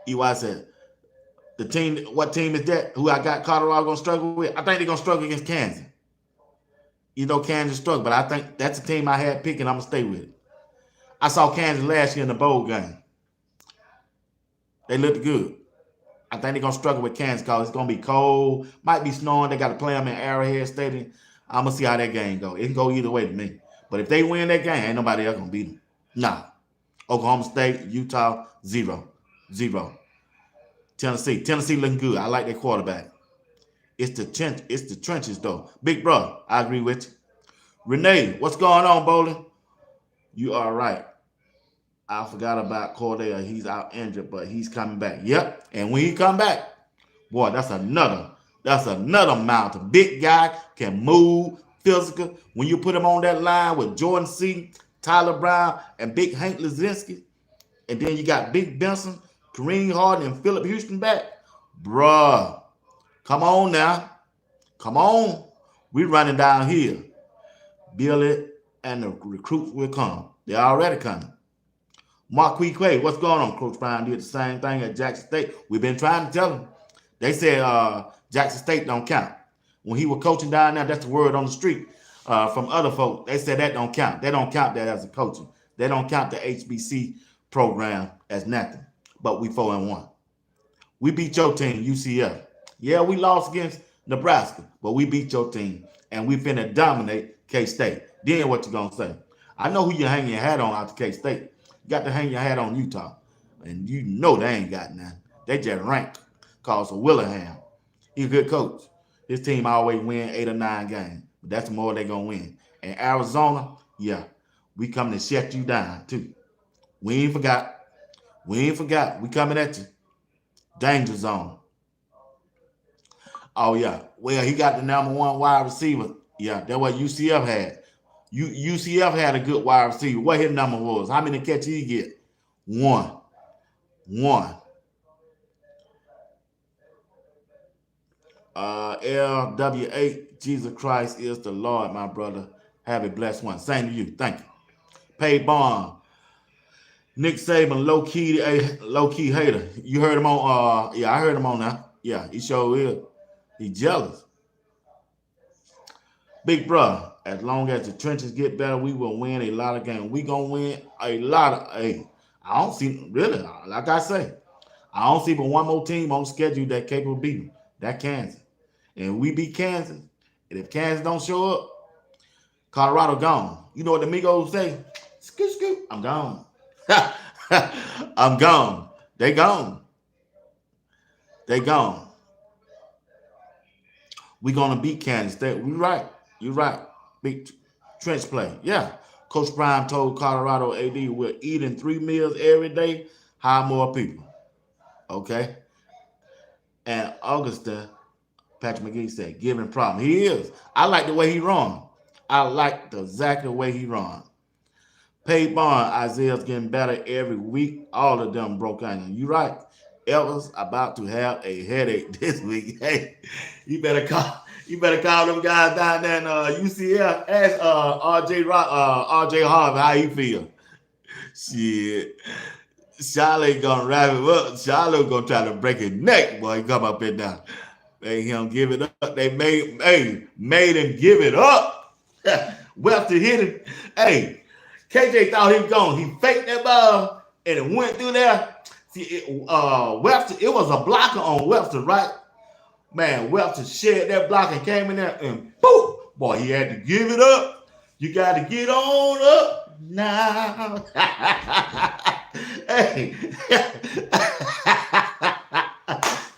EY said, what team is that? Who I got Colorado going to struggle with? I think they're going to struggle against Kansas. You know Kansas struggled, but I think that's a team I had picked, and I'm going to stay with it. I saw Kansas last year in the bowl game. They looked good. I think they're going to struggle with Kansas because it's going to be cold. Might be snowing. They got to play them in Arrowhead Stadium. I'm going to see how that game goes. It can go either way to me. But if they win that game, ain't nobody else going to beat them. Nah. Oklahoma State, Utah, 0. Tennessee looking good. I like their quarterback. It's the trenches, though. Big brother, I agree with you. Renee, what's going on, Bowling? You are right. I forgot about Cordell. He's out injured, but he's coming back. Yep. And when he come back, boy, that's another mountain. Big guy, can move, physical. When you put him on that line with Jordan Seaton, Tyler Brown, and Big Hank Lazinski, and then you got Big Benson, Kareem Harden, and Phillip Houston back, bruh. Come on now. Come on. We're running down here. Billy and the recruits will come. They're already coming. Marquis Quay, what's going on? Coach Brown did the same thing at Jackson State. We've been trying to tell them. They said Jackson State don't count. When he was coaching down there, that's the word on the street from other folks. They said that don't count. They don't count that as a coaching. They don't count the HBC program as nothing. But we 4-1. We beat your team, UCF. Yeah, we lost against Nebraska, but we beat your team, and we finna dominate K-State. Then what you gonna say? I know who you hang your hat on out to K-State. You got to hang your hat on Utah, and you know they ain't got none. They just ranked because of Willingham. He's a good coach. His team always win 8 or 9 games, but that's more they gonna win. And Arizona, yeah, we coming to shut you down too. We ain't forgot. We coming at you. Danger zone. Oh, yeah. Well, he got the number 1 wide receiver. Yeah, that's what UCF had. UCF had a good wide receiver. What his number was? How many catches he get? 1. LW8, Jesus Christ is the Lord, my brother. Have a blessed one. Same to you. Thank you. Pay Bond. Nick Saban, low-key hater. You heard him on, I heard him on now. Yeah, he sure is. He jealous. Big bro, as long as the trenches get better, we will win a lot of games. We going to win a lot of, I don't see, really, like I say, I don't see but one more team on schedule that capable of beating. That Kansas. And we beat Kansas. And if Kansas don't show up, Colorado gone. You know what the Migos say? Scoot, scoot, I'm gone. I'm gone. They gone. They gone. We gonna beat Kansas State. We right. You right. Big trench play. Yeah. Coach Prime told Colorado AD we're eating 3 meals every day. Hire more people. Okay. And Augusta, Patrick McGee said, give him problem. He is. I like the way he run. I like exactly the way he run. Paid Bond, Isaiah's getting better every week. All of them broke onion. You right. Elvis about to have a headache this week. Hey, you better call them guys down there in UCF. Ask RJ Harvey how he feel. Shit. Charlotte gonna wrap him up. Charlotte gonna try to break his neck, boy. He come up in there. They him give it up. They made him give it up. Webster hit him. Hey, KJ thought he was gone. He faked that ball and it went through there. See, Webster, it was a blocker on Webster, right? Man, Webster shed that block and came in there and boom, boy, he had to give it up. You got to get on up now. Hey,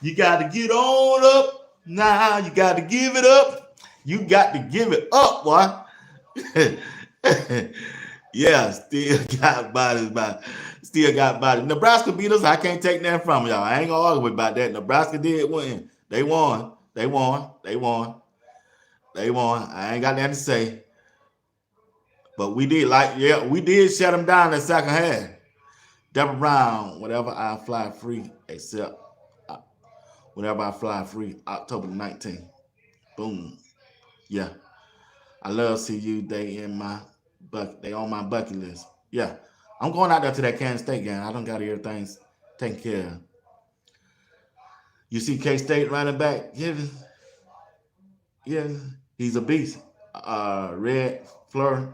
you got to get on up now. You got to give it up. You got to give it up, boy. Yeah, still got bodies, but still got bodies. Nebraska beat us. I can't take that from y'all. I ain't gonna argue about that. Nebraska did win. They won. I ain't got nothing to say. But we did shut them down in the second half. Deborah Brown, whenever I fly free, except whenever I fly free, October 19th. Boom. Yeah. I love CU. They on my bucket list. Yeah. I'm going out there to that Kansas State game. I don't got everything taken care of. You see K-State running back? Yeah. He's a beast. Red Fleur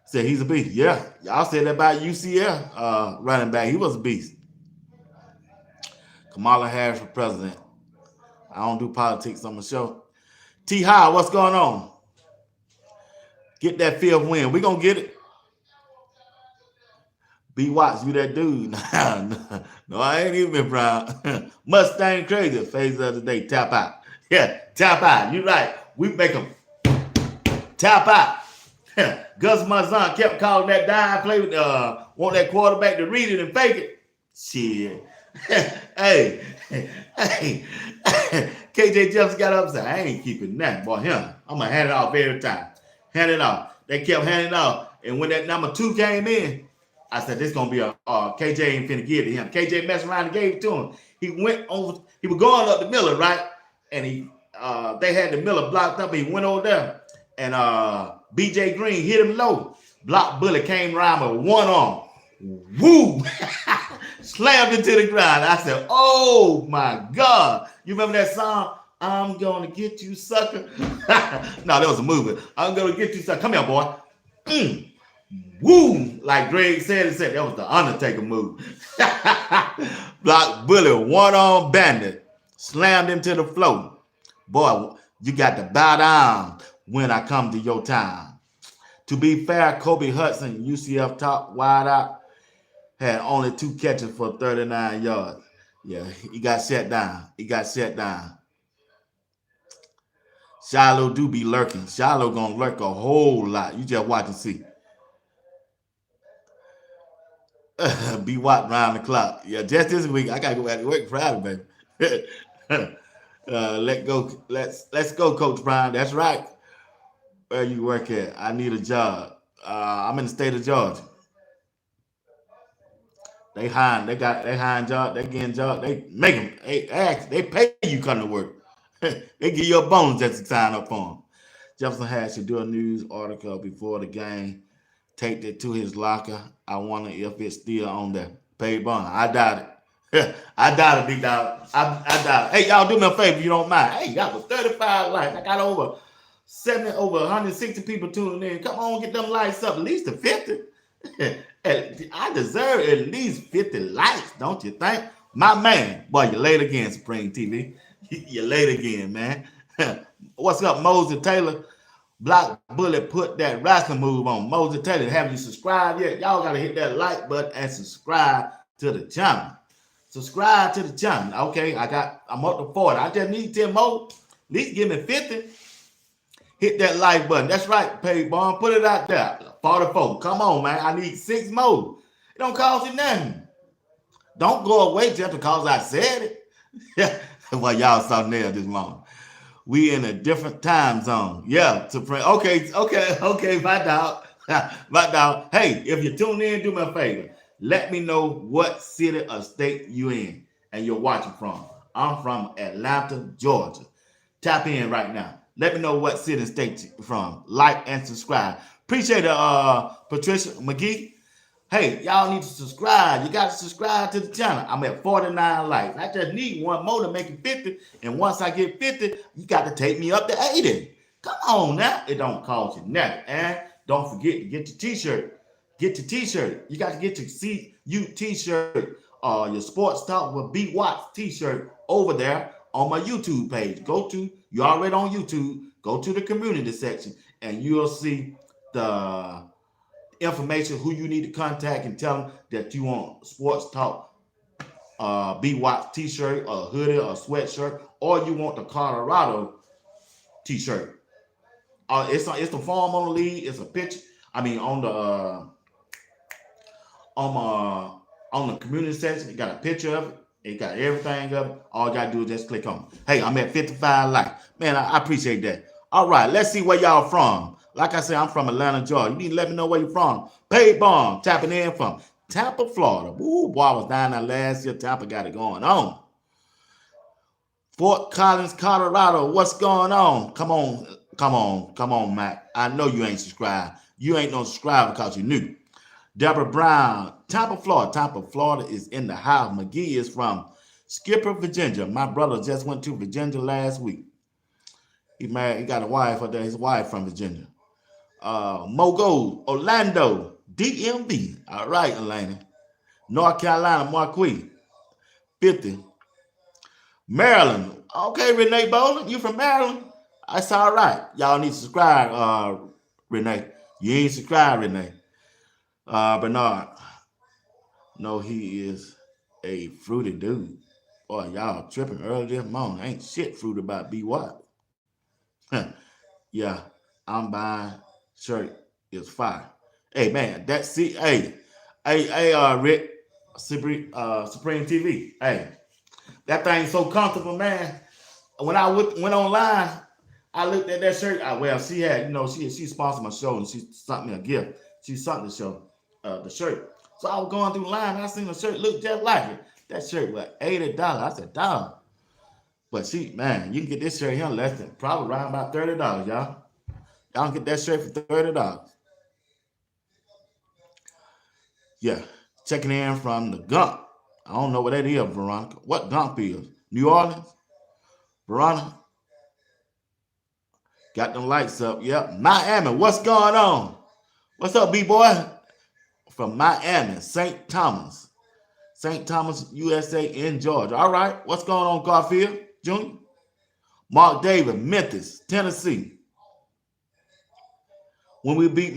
said he's a beast. Yeah. Y'all said that about UCF running back. He was a beast. Kamala Harris for president. I don't do politics on the show. T. High, what's going on? Get that fifth win. We gonna get it. B. Watts, you that dude. No, I ain't even been proud. Mustang crazy. Phase of the day. Tap out. Yeah, tap out. You right. We make them tap out. Gus Malzahn kept calling that dime play with want that quarterback to read it and fake it. Shit. Hey. KJ Jefferson got up and said, I ain't keeping that, boy. Him. I'm gonna hand it off every time. Hand it off. They kept handing it off. And when that number 2 came in, I said, this going to be a KJ ain't finna give it to him. KJ messed around and gave it to him. He went over, he was going up the Miller, right? And they had the Miller blocked up. He went over there. And BJ Green hit him low. Block bullet came around with one arm. Woo! Slammed into the ground. I said, oh my God. You remember that song? I'm gonna get you, sucker. No, that was a movie. I'm gonna get you, sucker. Come here, boy. Woo! Like Greg said, that was the Undertaker move. Block bullet, one arm bandit, slammed him to the floor. Boy, you got to bow down when I come to your town. To be fair, Kobe Hudson, UCF top wide out, had only 2 catches for 39 yards. Yeah, he got shut down. Shiloh do be lurking. Shiloh gonna lurk a whole lot. You just watch and see. Be what round the clock. Yeah, just this week I gotta go back to work Friday, baby. Let's go, Coach Brown. That's right. Where you work at? I need a job. I'm in the state of Georgia. They hiring job. They getting job. They make them. They pay you come to work. They give you a bonus just to sign up for them. Jefferson Hatch should do a news article before the game. Take it to his locker. I wonder if it's still on there. Paid bond. I doubt it. I doubt it, big dog. I doubt it. Hey, y'all do me a favor if you don't mind. Hey, y'all was 35 likes. I got over 160 people tuning in. Come on, get them likes up. At least to 50. I deserve at least 50 likes, don't you think? My man. Boy, you late again, Supreme TV. You late again, man. What's up, Moses Taylor? Block Bullet put that wrestling move on. Moses Taylor, haven't you subscribed yet? Y'all got to hit that like button and subscribe to the channel. Subscribe to the channel. Okay, I'm up to 40. I just need 10 more. At least give me 50. Hit that like button. That's right, Paid Bond. Put it out there. 44. Come on, man. I need 6 more. It don't cost you nothing. Don't go away just because I said it. Well, y'all saw nailed this morning. We in a different time zone. Yeah, okay, my dog. My dog. Hey, if you tune in, do me a favor. Let me know what city or state you in and you're watching from. I'm from Atlanta, Georgia. Tap in right now. Let me know what city and state you're from. Like and subscribe. Appreciate it, Patricia McGee. Hey, y'all need to subscribe. You got to subscribe to the channel. I'm at 49 likes. I just need one more to make it 50. And once I get 50, you got to take me up to 80. Come on now. It don't cost you nothing. And don't forget to get your t-shirt. Get your t-shirt. You got to get your CU t-shirt. Your Sports Talk with B Watts t-shirt over there on my YouTube page. You're already on YouTube. Go to the community section and you'll see the information, who you need to contact, and tell them that you want Sports Talk B Watts t-shirt or hoodie or sweatshirt, or you want the Colorado t-shirt. It's the form on the lead. It's a picture. I mean, on the community section, it got a picture of it. It got everything of it. All you gotta do is just click on it. Hey, I'm at 55 likes. Man, I appreciate that. All right, let's see where y'all from. Like I said, I'm from Atlanta, Georgia. You need to let me know where you're from. Paid Bond, tapping in from Tampa, Florida. Ooh, boy, I was down there last year. Tampa got it going on. Fort Collins, Colorado. What's going on? Come on, Mac. I know you ain't subscribed. You ain't no subscriber because you're new. Deborah Brown, Tampa, Florida. Tampa, Florida is in the house. McGee is from Skipper, Virginia. My brother just went to Virginia last week. He married. He got a wife out there. His wife from Virginia. Mogo, Orlando, DMV. All right, Atlanta. North Carolina, Marquis, 50. Maryland. Okay, Renee Bowling, you from Maryland? That's all right. Y'all need to subscribe, Renee. You ain't subscribed, Renee. Bernard. No, he is a fruity dude. Boy, y'all tripping early this morning. Ain't shit fruity about B. Watt. Yeah, I'm buying shirt is fire. Hey man, that's it. Rick, Supreme TV. Hey, that thing's so comfortable, man. When I went online, I looked at that shirt. She had, she sponsored my show and she sent me a gift. She sent the show, the shirt. So I was going through the line. I seen the shirt look just like it. That shirt was $80. I said, dog. But you can get this shirt here less than probably around about $30, y'all. Y'all can get that shirt for $30. Yeah. Checking in from the Gump. I don't know what that is, Veronica. What Gump is? New Orleans? Veronica? Got them lights up. Yep. Miami. What's going on? What's up, B-boy? From Miami, St. Thomas, USA in Georgia. All right. What's going on, Garfield Jr.? Mark David, Memphis, Tennessee. When we beat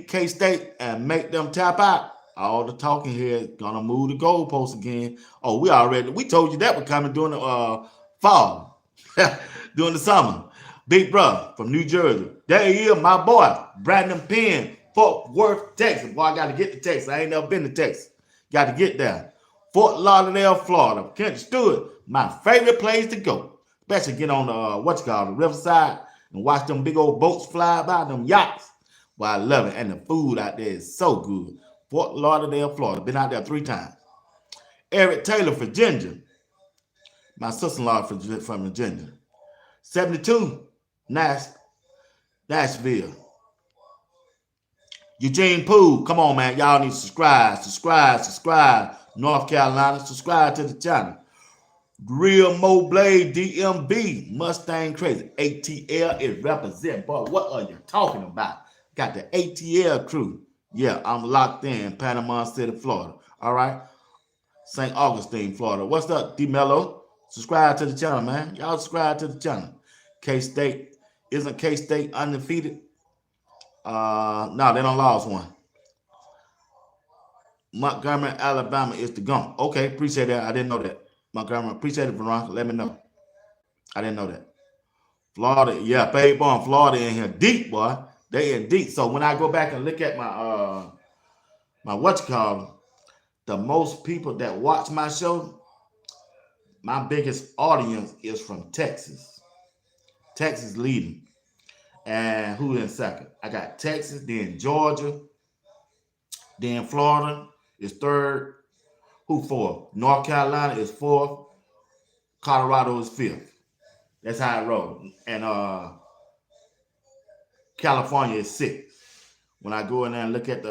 K-State and make them tap out, all the talking here is gonna move the goalposts again. Oh, we told you that was coming during the fall, during the summer. Big brother from New Jersey. There he is, my boy, Brandon Penn, Fort Worth, Texas. Boy, I got to get to Texas. I ain't never been to Texas. Got to get there. Fort Lauderdale, Florida. Kent Stewart, my favorite place to go. Especially get on the riverside and watch them big old boats fly by, them yachts. Well, I love it. And the food out there is so good. Fort Lauderdale, Florida. Been out there 3 times. Eric Taylor, Virginia. My sister-in-law from Virginia. 72, Nashville. Eugene Poole, come on, man. Y'all need to subscribe. North Carolina, subscribe to the channel. Real Mo Blade, DMB, Mustang Crazy. ATL is representing. Boy, what are you talking about? Got the ATL crew. Yeah, I'm locked in Panama City, Florida. All right. St. Augustine, Florida. What's up, D-Mello? Subscribe to the channel, man. Y'all subscribe to the channel. K-State. Isn't K-State undefeated? No, they don't lost one. Montgomery, Alabama is the gum. Okay, appreciate that. I didn't know that. Montgomery, appreciate it, Veronica. Let me know. I didn't know that. Florida, yeah, Fayetteville, Florida in here deep, boy. They in deep. So when I go back and look at my what you call the most people that watch my show, my biggest audience is from Texas. Texas leading. And who in second? I got Texas, then Georgia, then Florida is third. Who fourth? North Carolina is fourth. Colorado is fifth. That's how it rolls. And California is sixth. When I go in there and look at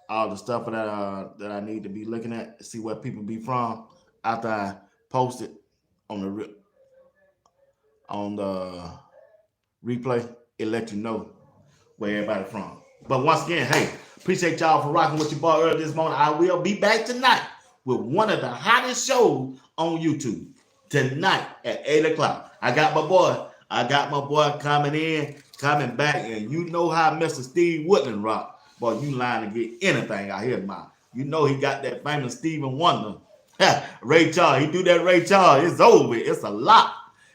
all the stuff that I need to be looking at, see where people be from, after I post it on the replay, it let you know where everybody from. But once again, hey, appreciate y'all for rocking with your boy earlier this morning. I will be back tonight with one of the hottest shows on YouTube tonight at 8 o'clock. I got my boy coming back, and you know how Mr. Steve Woodland rock. Boy, you lying to get anything out here, man. You know he got that famous Stephen Wonder. Ray Charles, he do that Ray Charles. It's over. It's a lot.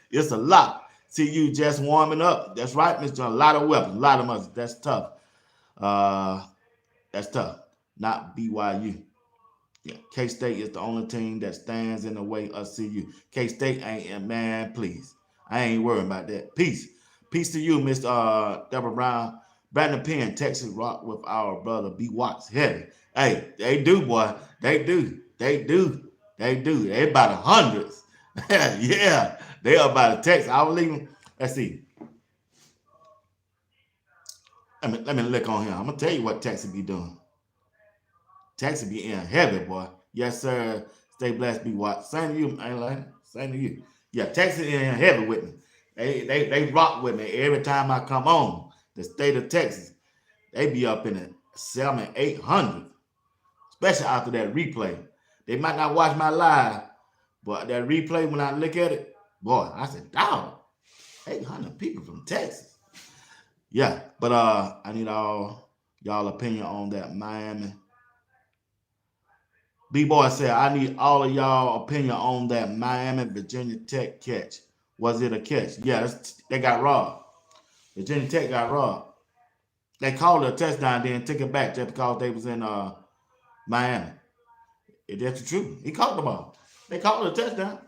It's a lot. See you just warming up. That's right, Mr. A lot of weapons, a lot of money. That's tough. That's tough. Not BYU. Yeah, K-State is the only team that stands in the way of CU. K-State ain't, man, please. I ain't worried about that. Peace. Peace to you, Mr. Deborah Brown. Brandon Penn, Texas rock with our brother B. Watts. Heavy. Hey, they do, boy. They do. They do. They about the hundreds. Yeah, they are about a Texas. I was leaving. Let's see. Let me look on here. I'm gonna tell you what Texas be doing. Texas be in heavy, boy. Yes, sir. Stay blessed, be Watts. Same to you, ain't like it. Same to you. Yeah, Texas in heavy with me. They rock with me every time I come on. The state of Texas, they be up in the 700, 800, especially after that replay. They might not watch my live, but that replay, when I look at it, boy, I said, dog, 800 people from Texas. Yeah, but I need all y'all opinion on that Miami. B-Boy said, I need all of y'all opinion on that Miami Virginia Tech catch. Was it a catch? Yeah, they got robbed. Virginia Tech got robbed. They called it a touchdown, then took it back just because they was in Miami. That's the truth. He caught the ball. They called it a touchdown.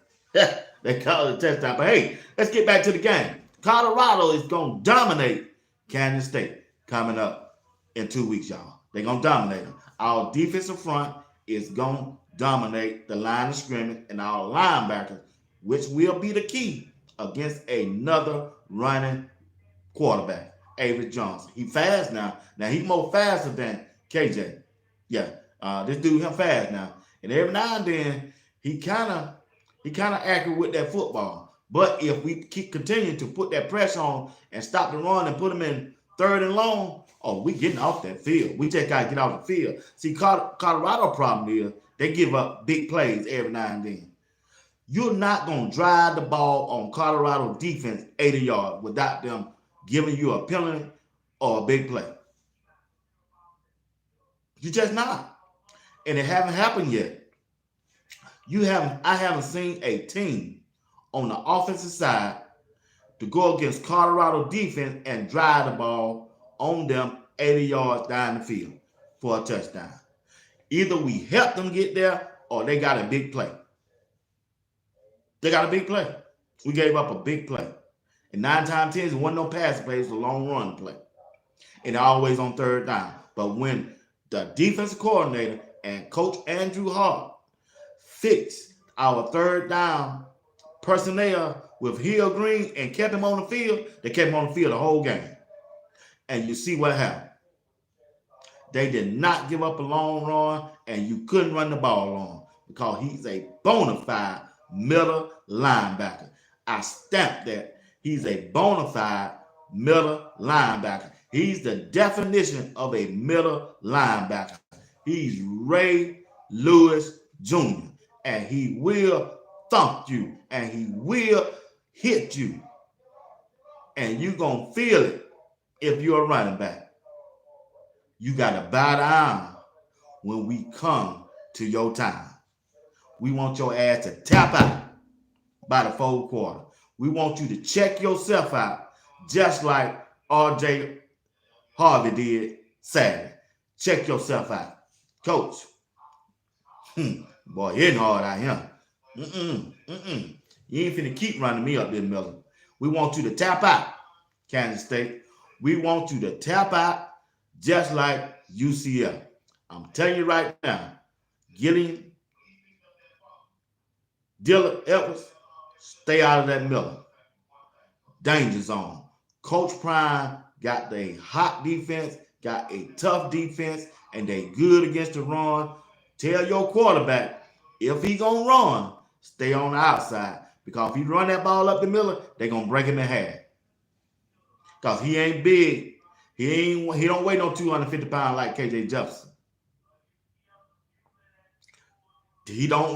They called it a touchdown. But hey, let's get back to the game. Colorado is going to dominate Kansas State coming up in 2 weeks, y'all. They're going to dominate them. Our defensive front is going to dominate the line of scrimmage, and our linebackers, which will be the key against another running quarterback, Avery Johnson. He fast now. Now, he's more faster than KJ. Yeah, this dude, him fast now. And every now and then, he kind of accurate with that football. But if we keep continuing to put that pressure on and stop the run and put him in third and long, oh, we getting off that field. We just got to get off the field. See, Colorado problem is they give up big plays every now and then. You're not going to drive the ball on Colorado defense 80 yards without them giving you a penalty or a big play. You just not. And it haven't happened yet. I haven't seen a team on the offensive side to go against Colorado defense and drive the ball on them 80 yards down the field for a touchdown. Either we help them get there or they got a big play. They got a big play. We gave up a big play. And 9 times 10, it wasn't no pass play, it was a long run play. And always on third down. But when the defensive coordinator and Coach Andrew Hart fixed our third down personnel with Hill Green and kept him on the field, they kept him on the field the whole game. And you see what happened. They did not give up a long run, and you couldn't run the ball on because he's a bona fide middle linebacker. I stamped that. He's a bona fide middle linebacker. He's the definition of a middle linebacker. He's Ray Lewis Jr., and he will thump you, and he will hit you, and you're going to feel it if you're a running back. You got to bow down when we come to your time. We want your ass to tap out by the fourth quarter. We want you to check yourself out, just like RJ Harvey did Saturday. Check yourself out. Coach, boy, hitting hard out here. You ain't finna keep running me up there, Miller. We want you to tap out, Kansas State. We want you to tap out just like UCF. I'm telling you right now, Gillian, Dillard, Edwards, stay out of that Miller. Danger zone. Coach Prime got a hot defense, got a tough defense, and they good against the run. Tell your quarterback, if he gonna run, stay on the outside. Because if he run that ball up the middle, they gonna break him in half. Because he ain't big. He don't weigh no 250 pounds like KJ Jefferson. He don't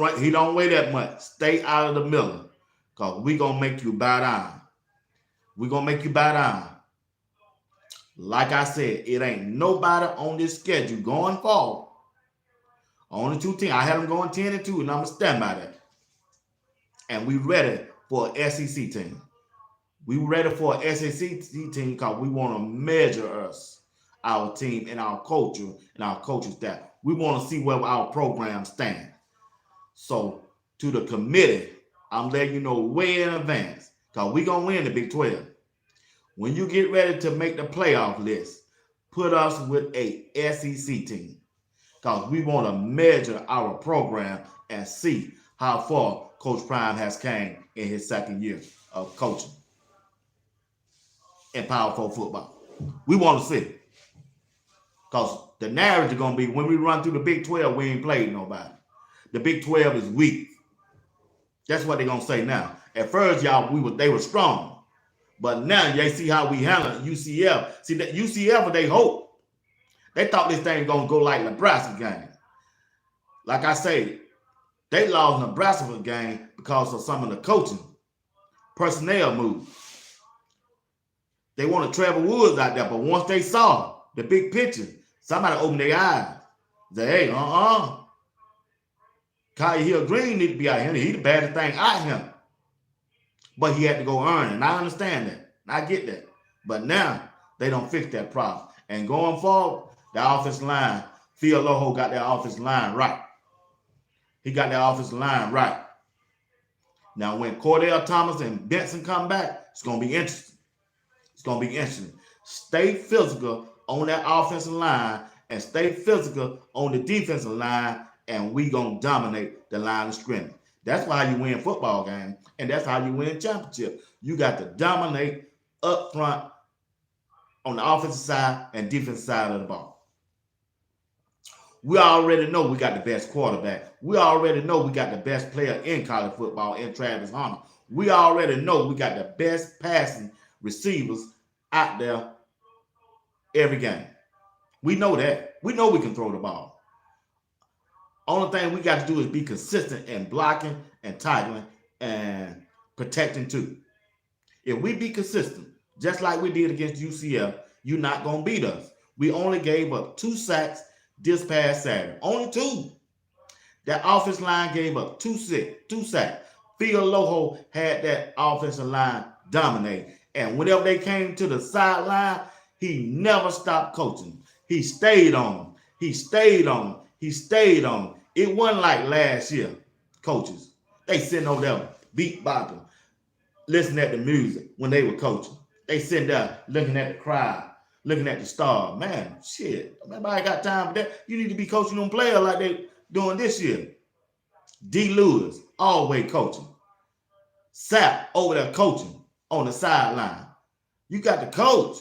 weigh that much. Stay out of the middle. Because we gonna make you bow down. We gonna make you bow down. Like I said, it ain't nobody on this schedule going forward. Only 2 teams. I had them going 10-2, and I'm gonna stand by that. And we ready for an SEC team. We ready for an SEC team because we want to measure us, our team, and our culture, and our coaching staff. We want to see where our program stand. So to the committee, I'm letting you know way in advance because we're going to win the Big 12. When you get ready to make the playoff list, put us with a SEC team because we want to measure our program and see how far Coach Prime has came in his second year of coaching in Power 4 football. We want to see. Because the narrative is going to be when we run through the Big 12, we ain't played nobody. The Big 12 is weak. That's what they're going to say now. At first, y'all, they were strong. But now, they see how we handle UCF. See, that UCF, they hope. They thought this thing was going to go like Nebraska game. Like I say, they lost Nebraska game because of some of the coaching personnel moves. They wanted Trevor Woods out there, but once they saw the big picture, somebody opened their eyes. Say, hey, Kyle Hill Green need to be out here. He's the baddest thing out here. But he had to go earn it. And I understand that. I get that. But now they don't fix that problem. And going forward, the offensive line, Phil LoadHolt got that offensive line right. He got that offensive line right. Now, when Cordell Thomas and Benson come back, it's going to be interesting. It's going to be interesting. Stay physical on that offensive line and stay physical on the defensive line, and we going to dominate the line of scrimmage. That's why you win football games, and that's how you win championships. You got to dominate up front on the offensive side and defensive side of the ball. We already know we got the best quarterback. We already know we got the best player in college football in Travis Hunter. We already know we got the best passing receivers out there every game. We know that. We know we can throw the ball. Only thing we got to do is be consistent in blocking and tackling and protecting too. If we be consistent, just like we did against UCF, you're not going to beat us. We only gave up 2 sacks this past Saturday. Only 2. That offensive line gave up 2 sacks. Phil LoadHolt had that offensive line dominate. And whenever they came to the sideline, he never stopped coaching. He stayed on. He stayed on. He stayed on. It wasn't like last year, coaches. They sitting over there beat bopping, listening at the music when they were coaching. They sitting there looking at the crowd, looking at the star. Man, shit. Nobody got time for that. You need to be coaching them players like they doing this year. D. Lewis, always coaching. Sapp over there coaching on the sideline. You got to coach.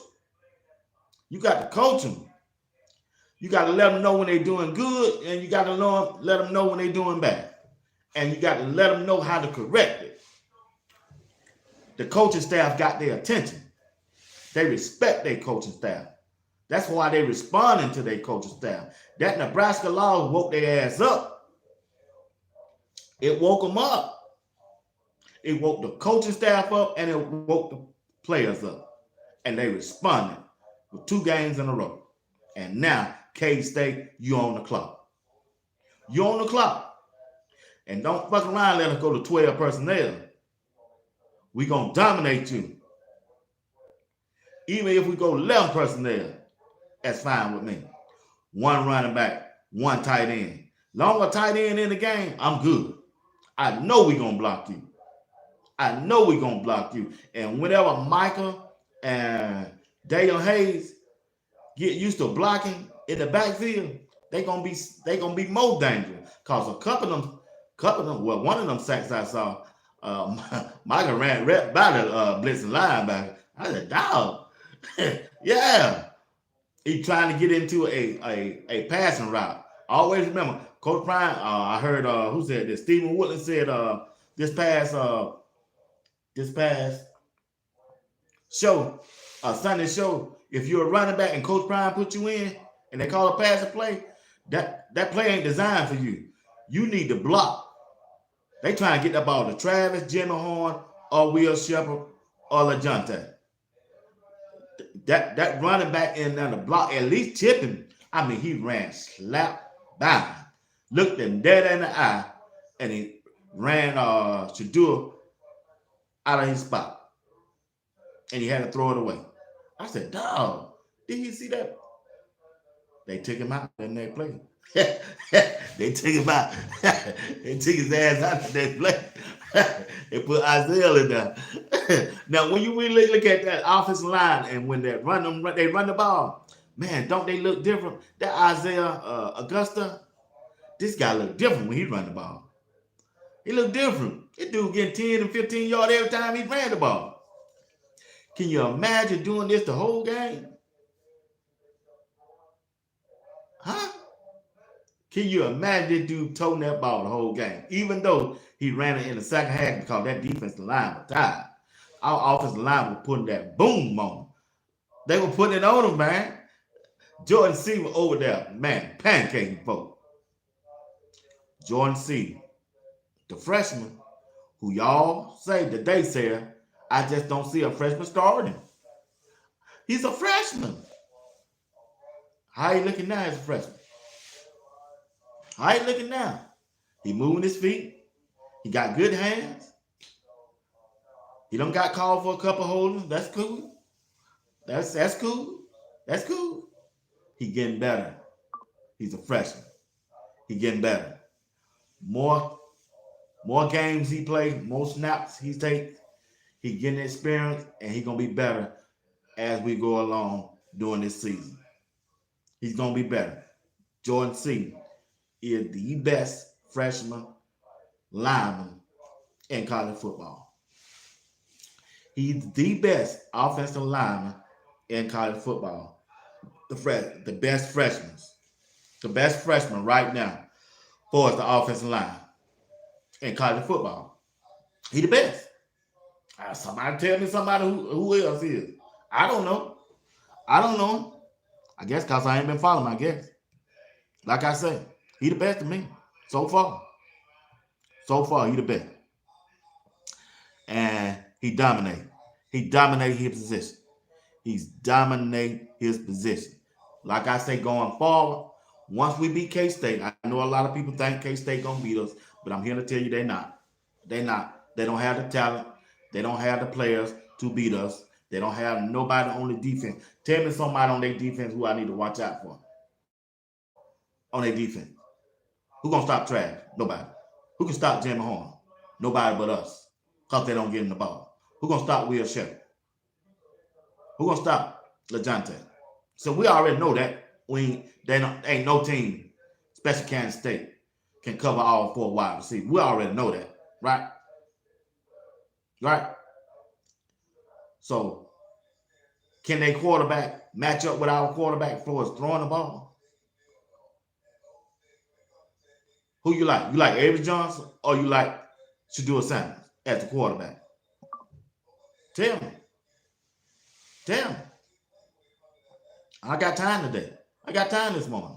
You got to coach them. You got to let them know when they're doing good, and you got to let them know when they're doing bad. And you got to let them know how to correct it. The coaching staff got their attention. They respect their coaching staff. That's why they responding to their coaching staff. That Nebraska law woke their ass up. It woke them up. It woke the coaching staff up, and it woke the players up. And they responded with 2 games in a row. And now, K-State, you on the clock. You on the clock. And don't fuck around, let us go to 12 personnel. We going to dominate you. Even if we go 11 personnel, that's fine with me. One running back, one tight end. Longer tight end in the game, I'm good. I know we're going to block you. I know we're going to block you. And whenever Michael and Dale Hayes get used to blocking in the backfield, they're gonna be more dangerous. Cause a couple of them, well, one of them sacks I saw, Michael ran right by the blitzing linebacker. I said, dog, yeah. He trying to get into a passing route. Always remember, Coach Prime, I heard who said this? Stephen Woodland said this past show, Sunday show, if you're a running back and Coach Prime put you in and they call a passing play, that play ain't designed for you. You need to block. They trying to get that ball to Travis, Jimmy Horn, or Will Shepard, or LaJonte. That running back in there to block, at least tipping. I mean, he ran slap by, looked him dead in the eye, and he ran Shadur out of his spot. And he had to throw it away. I said, dog, did you see that? They took him out and they played. They took him out. They took his ass out and they played. They put Isaiah in there. Now, when you really look at that offensive line and when they run the ball, man, don't they look different? That Isaiah Augusta, this guy look different when he run the ball. He look different. This dude getting 10 and 15 yards every time he ran the ball. Can you imagine doing this the whole game? Huh? Can you imagine this dude toting that ball the whole game? Even though he ran it in the second half because that defensive line was tired. Our offensive line was putting that boom on him. They were putting it on him, man. Jordan Seaton over there, man, pancaking folk. Jordan Seaton, the freshman, who y'all say that they said, I just don't see a freshman starting. He's a freshman. How he looking now as a freshman? How he looking now? He moving his feet. He got good hands. He done got called for a couple holdings. That's cool. That's cool. That's cool. He getting better. He's a freshman. He getting better. More games he play, more snaps he takes. He getting experience, and he gonna be better as we go along during this season. He's gonna be better. Jordan Seaton is the best freshman lineman in college football. He's the best offensive lineman in college football. The best freshman right now for the offensive line in college football. He the best. Somebody tell me somebody who else is. I don't know. I guess because I ain't been following, I guess. Like I said, he the best to me so far. So far, he the best. And he dominated. He dominated his position. He's dominated his position. Like I say, going forward, once we beat K-State, I know a lot of people think K-State gonna beat us, but I'm here to tell you they're not. They're not. They don't have the talent. They don't have the players to beat us. They don't have nobody on the defense. Tell me somebody on their defense who I need to watch out for. On their defense. Who gonna stop Travis? Nobody. Who can stop Jimmy Horn? Nobody but us. Because they don't get in the ball. Who gonna stop Will Shepard? Who gonna stop LaJonte? So we already know that ain't no team, especially Kansas State, can cover all four wide receivers. We already know that, right? Right? So, can their quarterback match up with our quarterback for us throwing the ball? Who you like? You like Avery Johnson or you like Shadur Sanders as the quarterback? Tell me. Tell me. I got time today. I got time this morning.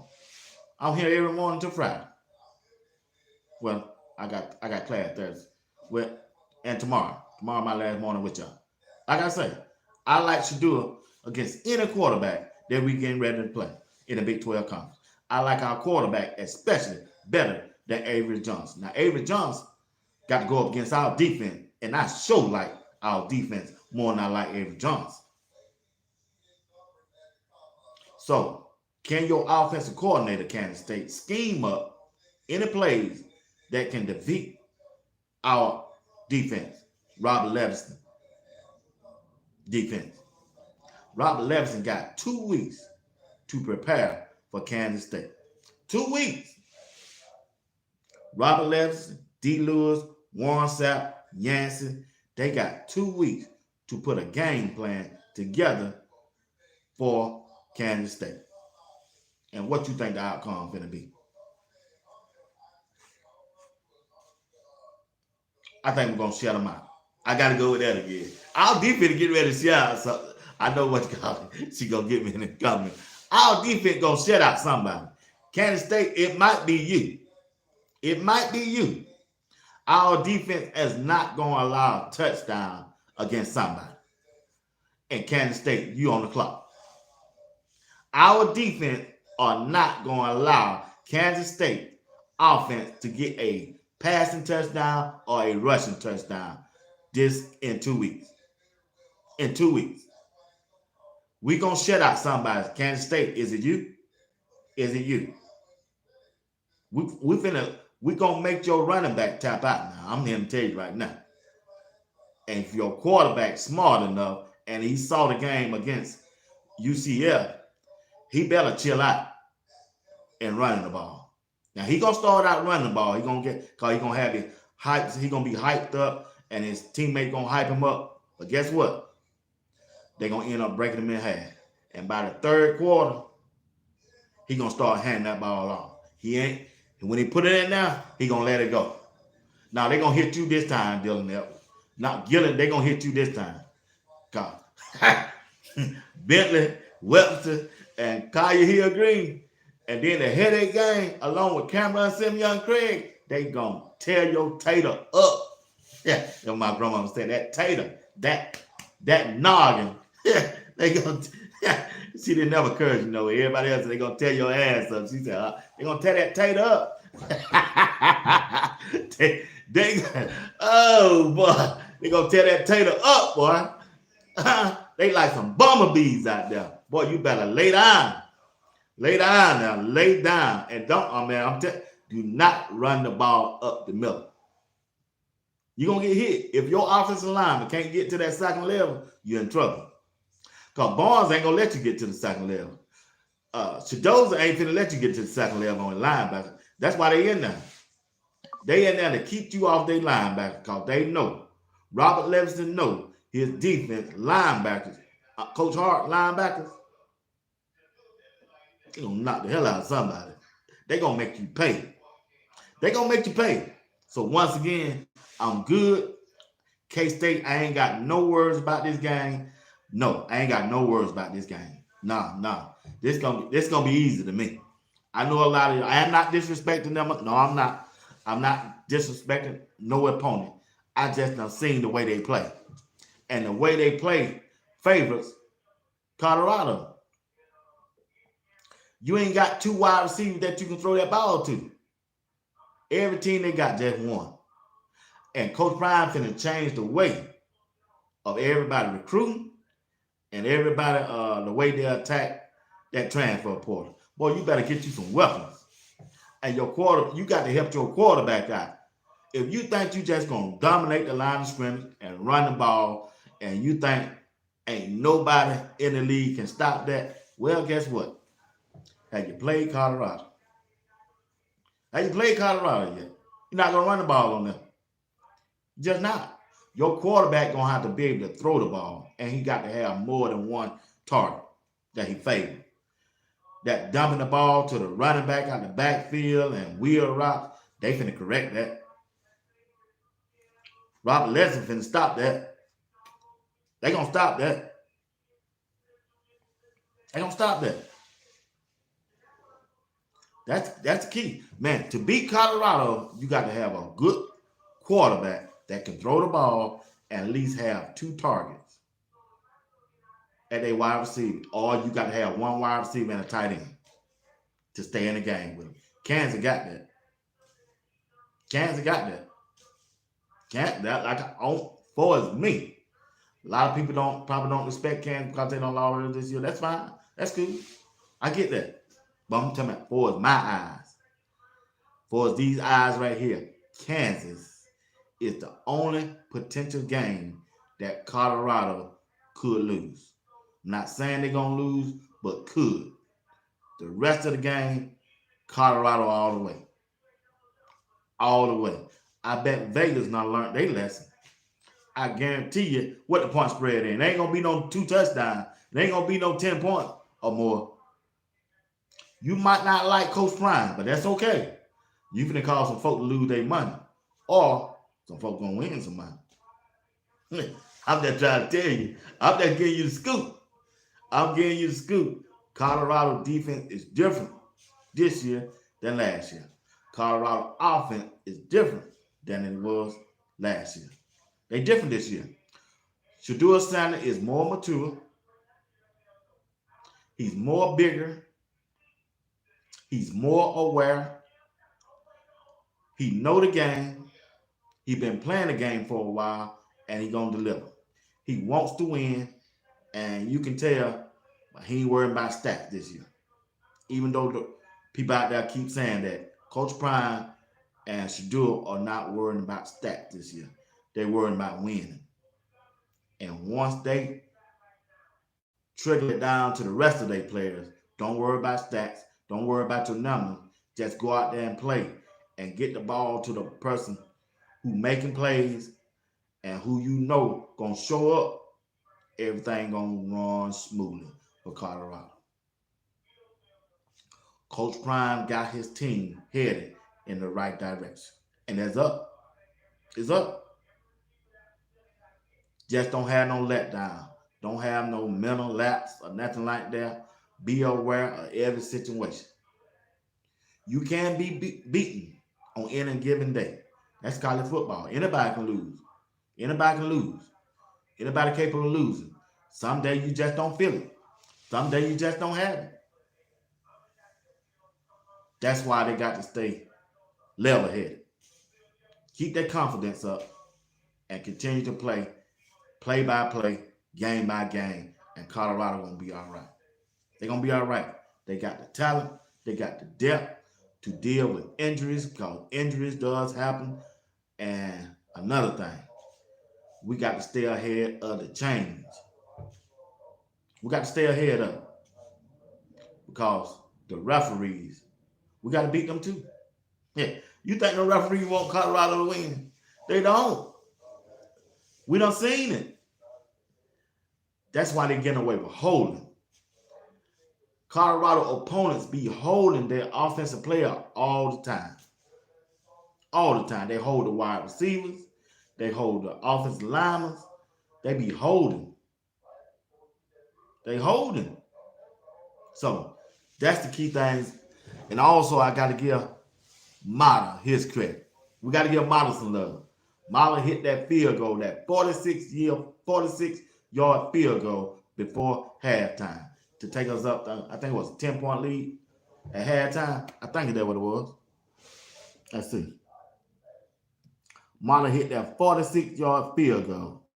I'm here every morning till Friday. Well, I got class Thursday. Well, and tomorrow. Tomorrow my last morning with y'all. Like I say, I like Shadur against any quarterback that we getting ready to play. in the Big 12 Conference. I like our quarterback especially better than Avery Johnson. Now, Avery Johnson got to go up against our defense, and I sure like our defense more than I like Avery Johnson. So, can your offensive coordinator, Kansas State, scheme up any plays that can defeat our defense? Robert Levinson defense. Robert Levinson got 2 weeks to prepare for Kansas State. 2 weeks. Robert Levinson, D. Lewis, Warren Sapp, Yancey, they got 2 weeks to put a game plan together for Kansas State. And what you think the outcome is going to be? I think we're going to shut them out. I got to go with that again. Our defense get ready to shut out something. I know what she going to get me in the comment. Our defense going to shut out somebody. Kansas State, it might be you. It might be you. Our defense is not going to allow a touchdown against somebody. And Kansas State, you on the clock. Our defense are not going to allow Kansas State offense to get a passing touchdown or a rushing touchdown this in 2 weeks. In 2 weeks. We're going to shut out somebody. Kansas State, is it you? Is it you? We're going to make your running back tap out now. I'm here to tell you right now. And if your quarterback's smart enough and he saw the game against UCF, he better chill out and running the ball. Now, he going to start out running the ball. He going to get, because he going to have it hyped. He going to be hyped up and his teammate going to hype him up. But guess what? They're going to end up breaking him in half. And by the third quarter, he going to start handing that ball off. He ain't. And when he put it in now, he going to let it go. Now, they're going to hit you this time, Dylan Edwards. Not Gillen, they're going to hit you this time. God. Bentley, Webster, and Kaya Hill Green. And then the headache game, along with Cameron Simeon Craig, they going to tear your tater up. Yeah, that's my grandma said, that tater, that noggin. Yeah, they going to, she didn't never curse, you know. Everybody else, they going to tear your ass up. She said, they going to tear that tater up. Oh, boy. They going to tear that tater up, boy. They like some bumblebees out there. Boy, you better lay down. Lay down now. Lay down. And do not run the ball up the middle. You're going to get hit. If your offensive lineman can't get to that second level, you're in trouble. Because Barnes ain't going to let you get to the second level. Shadoza ain't finna let you get to the second level on the linebacker. That's why they in there. They in there to keep you off their linebacker because they know. Robert Levinson know his defense linebackers, Coach Hart linebackers, they gonna knock the hell out of somebody. They gonna make you pay. They gonna make you pay. So once again, I'm good. K-State, I ain't got no words about this game. No, I ain't got no words about this game. Nah. This gonna be easy to me. I know a lot of you. I am not disrespecting them. No, I'm not. I'm not disrespecting no opponent. I just done seen the way they play. And the way they play favors Colorado. You ain't got two wide receivers that you can throw that ball to. Every team they got just one. And Coach Prime finna change the way of everybody recruiting and everybody the way they attack that transfer portal. Boy, you better get you some weapons. And you got to help your quarterback out. If you think you just gonna dominate the line of scrimmage and run the ball, and you think ain't nobody in the league can stop that, well, guess what? Have you played Colorado? Have you played Colorado yet? You're not gonna run the ball on them. Just not. Your quarterback gonna have to be able to throw the ball, and he got to have more than one target that he favored. That dumping the ball to the running back out the backfield and wheel routes, they finna correct that. Robert Leslie finna stop that. They gonna stop that. They gonna stop that. That's the key. Man, to beat Colorado, you got to have a good quarterback that can throw the ball and at least have two targets at a wide receiver. Or you got to have one wide receiver and a tight end. to stay in the game with them. Kansas got that. Kansas got that. That like for as me. A lot of people probably don't respect Kansas because they don't lost this year. That's fine. That's cool. I get that. But I'm talking about for as my eyes. For as these eyes right here, Kansas is the only potential game that Colorado could lose. I'm not saying they're going to lose, but could. The rest of the game, Colorado all the way. All the way. I bet Vegas not learned their lesson. I guarantee you what the point spread is. There ain't going to be no 2 touchdowns. There ain't going to be no 10 points or more. You might not like Coach Prime, but that's okay. You finna cause some folk to lose their money. Or some folk gonna win some money. I'm just trying to tell you. I'm just giving you the scoop. I'm giving you the scoop. Colorado defense is different this year than last year. Colorado offense is different than it was last year. They different this year. Shedeur Sanders is more mature. He's more bigger. He's more aware. He know the game. He been playing the game for a while, and he gonna deliver. He wants to win, and you can tell he ain't worried about stats this year. Even though the people out there keep saying that, Coach Prime and Shedeur are not worrying about stats this year. They're worrying about winning. And once they trickle it down to the rest of their players, don't worry about stats. Don't worry about your numbers. Just go out there and play and get the ball to the person who making plays and who you know gonna show up. Everything gonna run smoothly for Colorado. Coach Prime got his team headed in the right direction. And that's up. It's up. Just don't have no letdown. Don't have no mental lapse or nothing like that. Be aware of every situation. You can be beaten on any given day. That's college football. Anybody can lose. Anybody can lose. Anybody capable of losing. Some day you just don't feel it. Some day you just don't have it. That's why they got to stay level-headed. Keep their confidence up and continue to play by play, game by game, and Colorado gonna be all right. They're gonna be all right. They got the talent, they got the depth to deal with injuries, because injuries does happen. And another thing, we got to stay ahead of the change. We got to stay ahead of it, because the referees, we got to beat them too. Yeah, you think the referees want Colorado to win? They don't. We done seen it. That's why they're getting away with holding. Colorado opponents be holding their offensive player all the time. All the time. They hold the wide receivers. They hold the offensive linemen. They be holding. They holding. So that's the key things. And also I got to give Mata his credit. We got to give Mata some love. Mata hit that field goal, that 46-yard field goal before halftime to take us up. I think it was a 10-point lead at halftime. I think that's what it was. Let's see. Mata hit that 46-yard field goal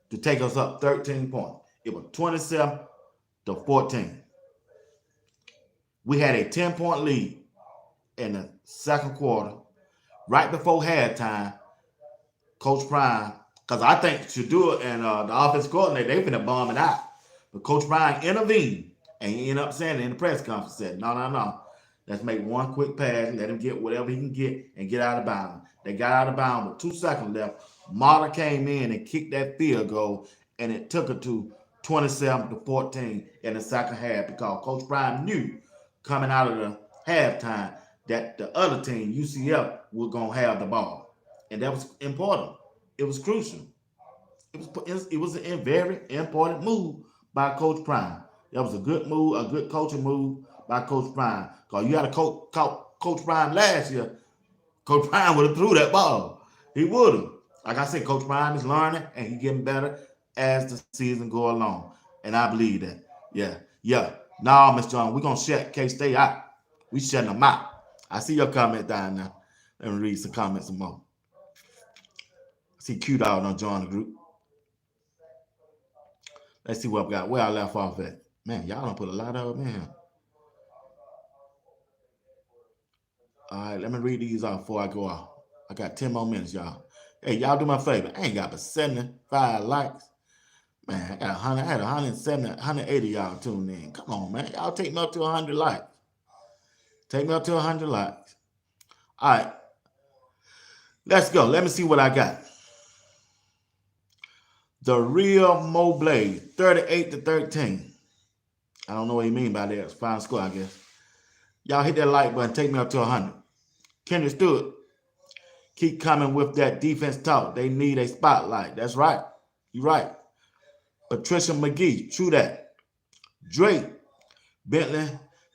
to take us up 13 points. It was 27-14. We had a 10-point lead in the second quarter. Right before halftime, Coach Prime, because I think Shedeur and the offensive coordinator, they've been bombing it out. But Coach Prime intervened, and he ended up saying in the press conference, said, no. Let's make one quick pass, let him get whatever he can get, and get out of bounds. They got out of bounds with 2 seconds left. Mata came in and kicked that field goal, and it took it to 27-14 in the second half, because Coach Prime knew coming out of the halftime that the other team, UCF, was going to have the ball. And that was important. It was crucial. It was a very important move by Coach Prime. That was a good move, a good coaching move by Coach Prime. Because you got to Coach Prime last year, Coach Prime would have threw that ball. He would have. Like I said, Coach Prime is learning, and he's getting better as the season go along. And I believe that. Yeah. Nah, Miss John, we're gonna shut K-State out. We shutting them out. I see your comment down there. Let me read some comments some more. I see Q Dog don't join the group. Let's see what we got. Where I left off at. Man, y'all don't put a lot of them in here. All right, let me read these off before I go off. I got 10 more minutes, y'all. Hey, y'all do my favor. I ain't got but 75 likes. Man, I got 100. I had 170, 180 y'all tuned in. Come on, man. Y'all take me up to 100 likes. Take me up to 100 likes. All right. Let's go. Let me see what I got. The real Mo Blaze, 38-13. I don't know what you mean by that. It's final score, I guess. Y'all hit that like button. Take me up to 100. Kendrick Stewart, keep coming with that defense talk. They need a spotlight. That's right. You're right. Patricia McGee, true that. Drake, Bentley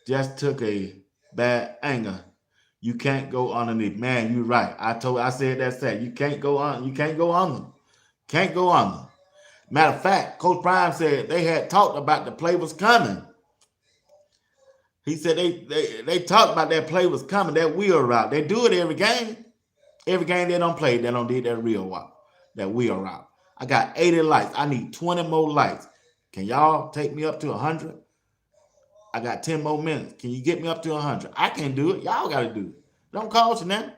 just took a bad anger. You can't go underneath. Man, you're right. I said that. You can't go on. You can't go on them. Can't go on them. Matter of fact, Coach Prime said they had talked about the play was coming. He said they talked about that play was coming, that wheel route. They do it every game. Every game they don't play, they don't do that real route, that wheel route. I got 80 likes. I need 20 more likes. Can y'all take me up to 100? I got 10 more minutes. Can you get me up to 100? I can't do it. Y'all got to do it. Don't cost you now.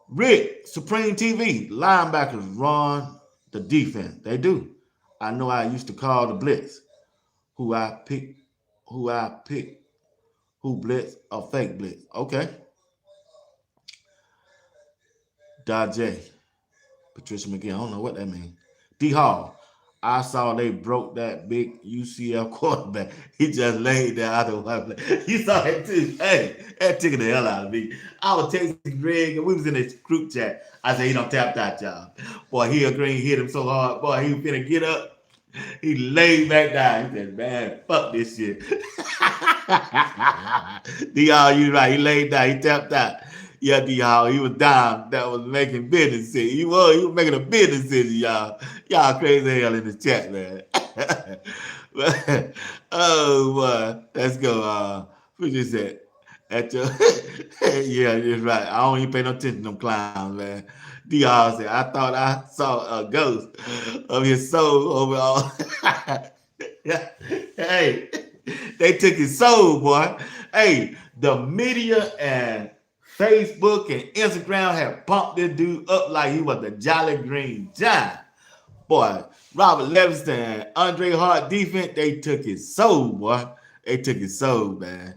Rick, Supreme TV, linebackers run the defense. They do. I know I used to call the blitz. Who blitz or fake blitz. Okay. Dajay. Patricia McGee. I don't know what that means. D Hall. I saw they broke that big UCF quarterback. He just laid there out of one play. You saw that too. Hey, that took the hell out of me. I was texting Greg and we was in this group chat. I said, he don't tap that y'all. Boy, he agreed, hit him so hard. Boy, he was finna get up. He laid back down. He said, man, fuck this shit. D-Hall, you right. He laid down. He tapped out. Yeah, D-Hall, he was down. That was making business sense. He was making a business decision, y'all. Y'all crazy hell in the chat, man. Oh, boy. Let's go. What you said? At your, yeah, you're right. I don't even pay no attention to them clowns, man. D.R. said, I thought I saw a ghost of his soul over all. Hey, they took his soul, boy. Hey, the media and Facebook and Instagram have pumped this dude up like he was the Jolly Green Giant. Boy, Robert Levingston and Andre Hart defense, they took his soul, boy. They took his soul, man.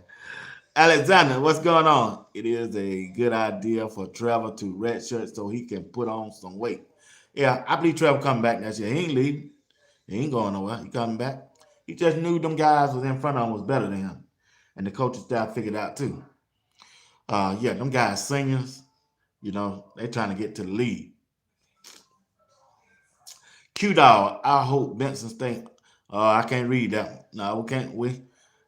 Alexander, what's going on? It is a good idea for Trevor to redshirt so he can put on some weight. Yeah, I believe Trevor coming back next year. He ain't leaving. He ain't going nowhere. He coming back. He just knew them guys was in front of him was better than him. And the coaching staff figured out too. Yeah, them guys seniors, you know, they trying to get to the league. Q-Dog, I hope Benson stay. I can't read that. No, we can't. We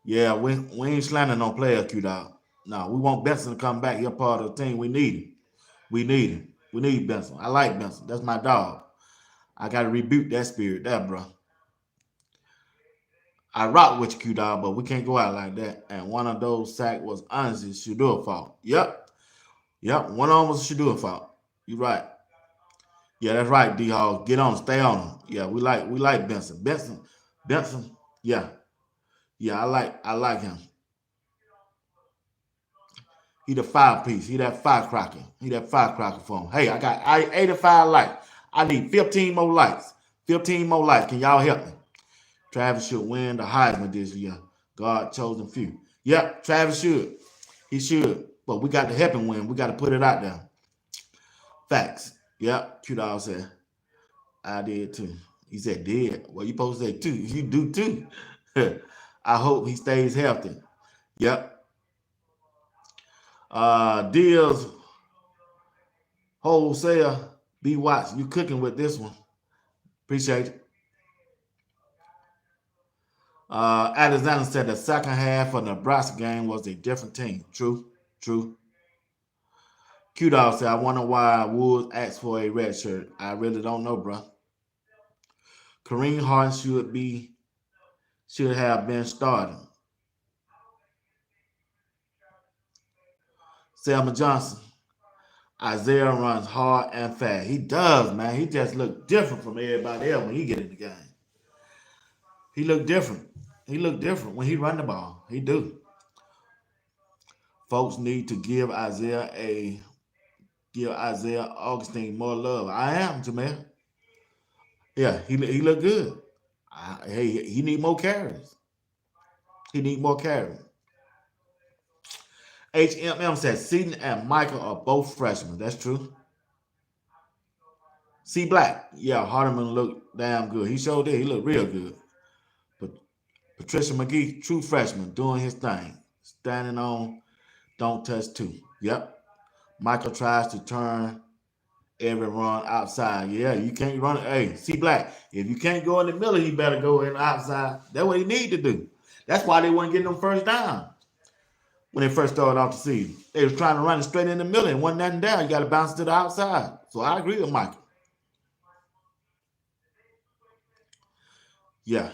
ain't slandering no player, Q-Dog. No, we want Benson to come back. He's part of the team. We need him. We need him. We need Benson. I like Benson. That's my dog. I got to rebuke that spirit there, bro. I rock with you, Q-Dog, but we can't go out like that. And one of those sacks was honestly Shadua fault. Yep. One of them was Shadua fault. You right. Yeah, that's right, D-Hall. Get on, stay on him. Yeah, we like Benson. Benson. Yeah. Yeah, I like him. He the five-piece. He that firecracker. He that firecracker for him. Hey, I got 85 likes. I need 15 more likes. 15 more likes. Can y'all help me? Travis should win the Heisman this year. God chosen few. Yep, Travis should. He should. But we got to help him win. We got to put it out there. Facts. Yep, Q-Dog said. I did too. He said, did. Well, you supposed to say too. You do too. I hope he stays healthy. Yep. Deals wholesale. Be watch. You cooking with this one. Appreciate it. Alexander said the second half of the Nebraska game was a different team. True. Q-Dog said, I wonder why Woods asked for a red shirt. I really don't know, bro. Kareem Hart should be should have been starting. Selma Johnson. Isaiah runs hard and fast. He does, man. He just look different from everybody else when he get in the game. He look different. He look different when he run the ball. He do. Folks need to give Isaiah Augustine more love. I am, Jamel. Yeah, he look good. Hey, he need more carries. He need more carries. HMM says Seaton and Michael are both freshmen. That's true. C Black, yeah, Hardeman looked damn good. He showed that he looked real good. But Patricia McGee, true freshman, doing his thing. Standing on, don't touch two. Yep. Michael tries to turn every run outside. Yeah, you can't run it. Hey, C Black, if you can't go in the middle, you better go in the outside. That's what he need to do. That's why they weren't getting them first down when they first started off the season. They was trying to run it straight in the middle and wasn't nothing down. You got to bounce it to the outside. So I agree with Michael. Yeah.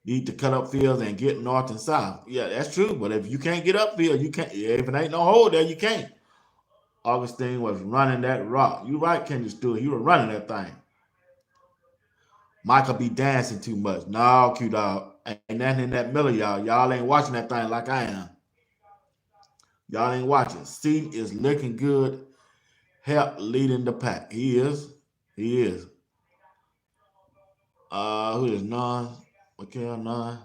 Need to cut up fields and get north and south. Yeah, that's true. But if you can't get upfield, you can't. If it ain't no hole there, you can't. Augustine was running that rock. You right, Kenny Stewart. He was running that thing. Michael be dancing too much. No, Q dog. Ain't nothing in that middle, y'all. Y'all ain't watching that thing like I am. Y'all ain't watching. C is looking good. Help leading the pack. He is. He is. Who is non? Mikael non?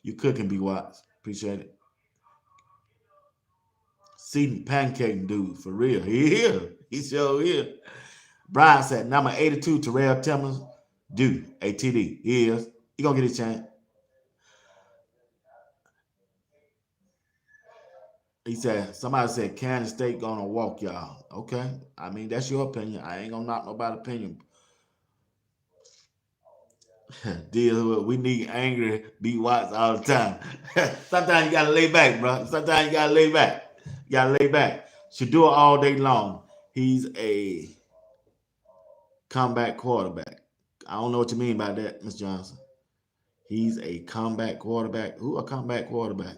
You cooking, be watched. Appreciate it. Seaton pancaking dude for real. He is. He sure is. Brian said number 82, Terrell Timmons. Dude, ATD. He is. He gonna get his chance. He said, somebody said Kansas State gonna walk y'all. Okay. I mean, that's your opinion. I ain't gonna knock nobody's opinion. Deal with we need angry beat Watts all the time. Sometimes you gotta lay back, bro. Sometimes you gotta lay back. You gotta lay back. Should do it all day long. He's a comeback quarterback. I don't know what you mean by that, Miss Johnson. He's a comeback quarterback. Who a comeback quarterback?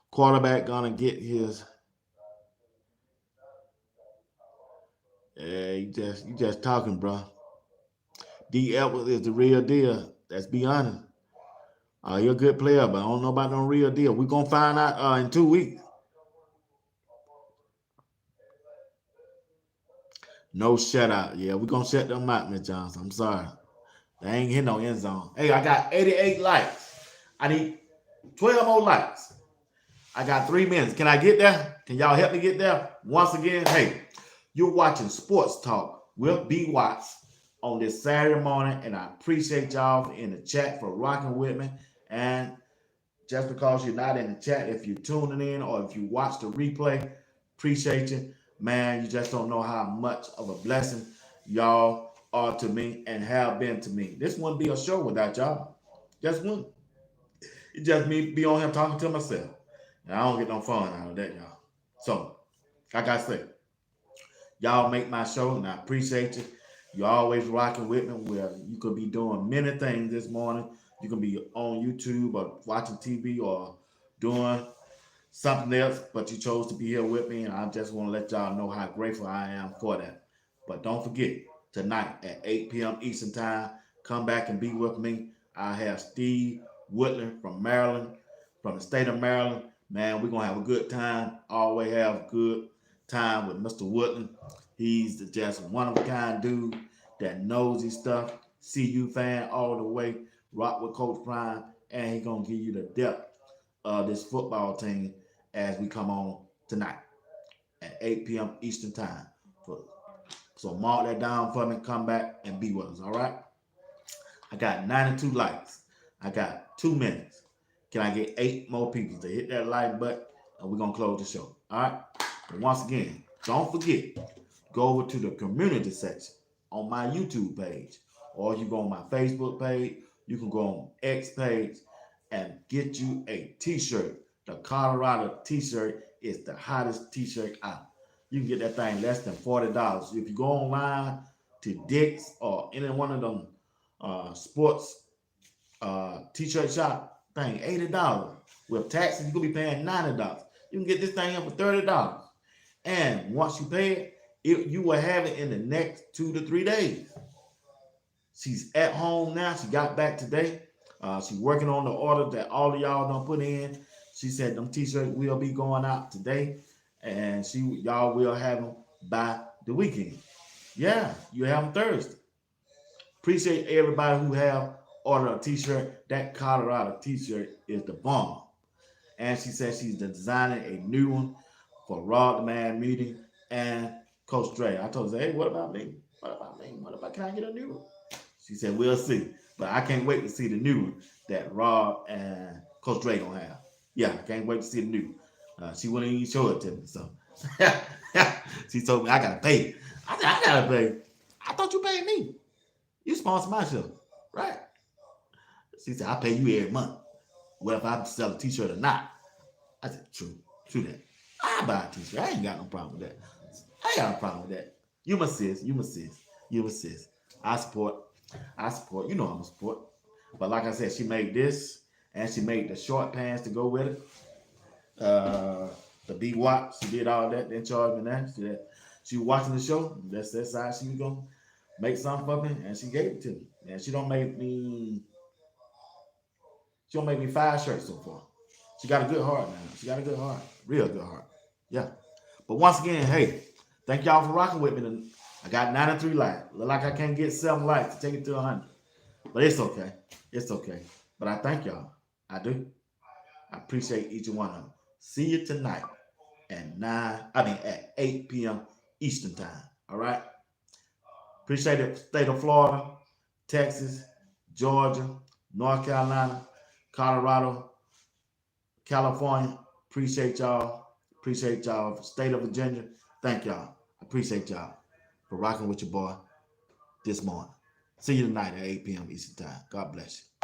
Quarterback gonna get his. You just talking, bro. D. Edwards is the real deal. Let's be honest. You're a good player, but I don't know about no real deal. We're gonna find out in 2 weeks. No shutout. Yeah, we're gonna shut them out, Miss Johnson. I'm sorry. They ain't hit no end zone. Hey, I got 88 likes. I need 12 more likes. I got 3 minutes. Can I get there? Can y'all help me get there? Once again, hey, you're watching Sports Talk with B. Watts on this Saturday morning, and I appreciate y'all in the chat for rocking with me. And just because you're not in the chat, if you're tuning in or if you watch the replay, appreciate you. Man, you just don't know how much of a blessing y'all are to me and have been to me. This wouldn't be a show without y'all. Just wouldn't. It just me be on here talking to myself. And I don't get no fun out of that, y'all. So, like I said, y'all make my show, and I appreciate you. You're always rocking with me where you could be doing many things this morning. You can be on YouTube or watching TV or doing something else, but you chose to be here with me, and I just want to let y'all know how grateful I am for that. But don't forget, tonight at 8 p.m. Eastern Time, come back and be with me. I have Steve Woodland from Maryland, from the state of Maryland. Man, we're going to have a good time. Always have a good time with Mr. Woodland. He's just one of a kind dude that knows his stuff. CU fan all the way. Rock with Coach Prime, and he's going to give you the depth of this football team as we come on tonight at 8 p.m. Eastern Time. So mark that down for me. Come back and be with us, all right? I got 92 likes. I got 2 minutes. Can I get 8 more people to hit that like button? And we're going to close the show, all right? But once again, don't forget, go over to the community section on my YouTube page, or you go on my Facebook page. You can go on X page and get you a t-shirt. The Colorado t-shirt is the hottest t-shirt out. You can get that thing less than $40. If you go online to Dick's or any one of them sports T-shirt shop thing, $80. With taxes, you're gonna be paying $90. You can get this thing in for $30. And once you pay it, you will have it in the next 2 to 3 days. She's at home now. She got back today. She's working on the order that all of y'all done put in. She said them t-shirts will be going out today, and y'all will have them by the weekend. Yeah, you have them Thursday. Appreciate everybody who have ordered a t-shirt. That Colorado t-shirt is the bomb. And she said she's designing a new one for Raw the Man meeting and Coach Dre. I told her, hey, what about me? What about me? What about, can I get a new one? She said, we'll see. But I can't wait to see the new one that Rob and Coach Dre gonna have. Yeah, I can't wait to see the new one. She wouldn't even show it to me. So she told me I gotta pay. I said, I gotta pay. I thought you paid me. You sponsor my show, right? She said, I pay you every month. Well, if I sell a t-shirt or not. I said, true that. I buy a t-shirt. I ain't got no problem with that. I ain't got no problem with that. You my sis. I support. You know I'm a support. But like I said, she made this and she made the short pants to go with it. The B watch, she did all that. Then charged me that. She was watching the show. That's that side. She was gonna make something for me, and she gave it to me. And she don't make me 5 shirts so far. She got a good heart now. She got a good heart. Real good heart. Yeah. But once again, hey, thank y'all for rocking with me. I got 93 likes. Look like I can't get 7 likes to take it to 100. But it's okay. It's okay. But I thank y'all. I do. I appreciate each and one of them. See you tonight at 8 p.m. Eastern time. All right? Appreciate the state of Florida, Texas, Georgia, North Carolina, Colorado, California. Appreciate y'all. State of Virginia. Thank y'all. I appreciate y'all for rocking with your boy this morning. See you tonight at 8 p.m. Eastern time. God bless you.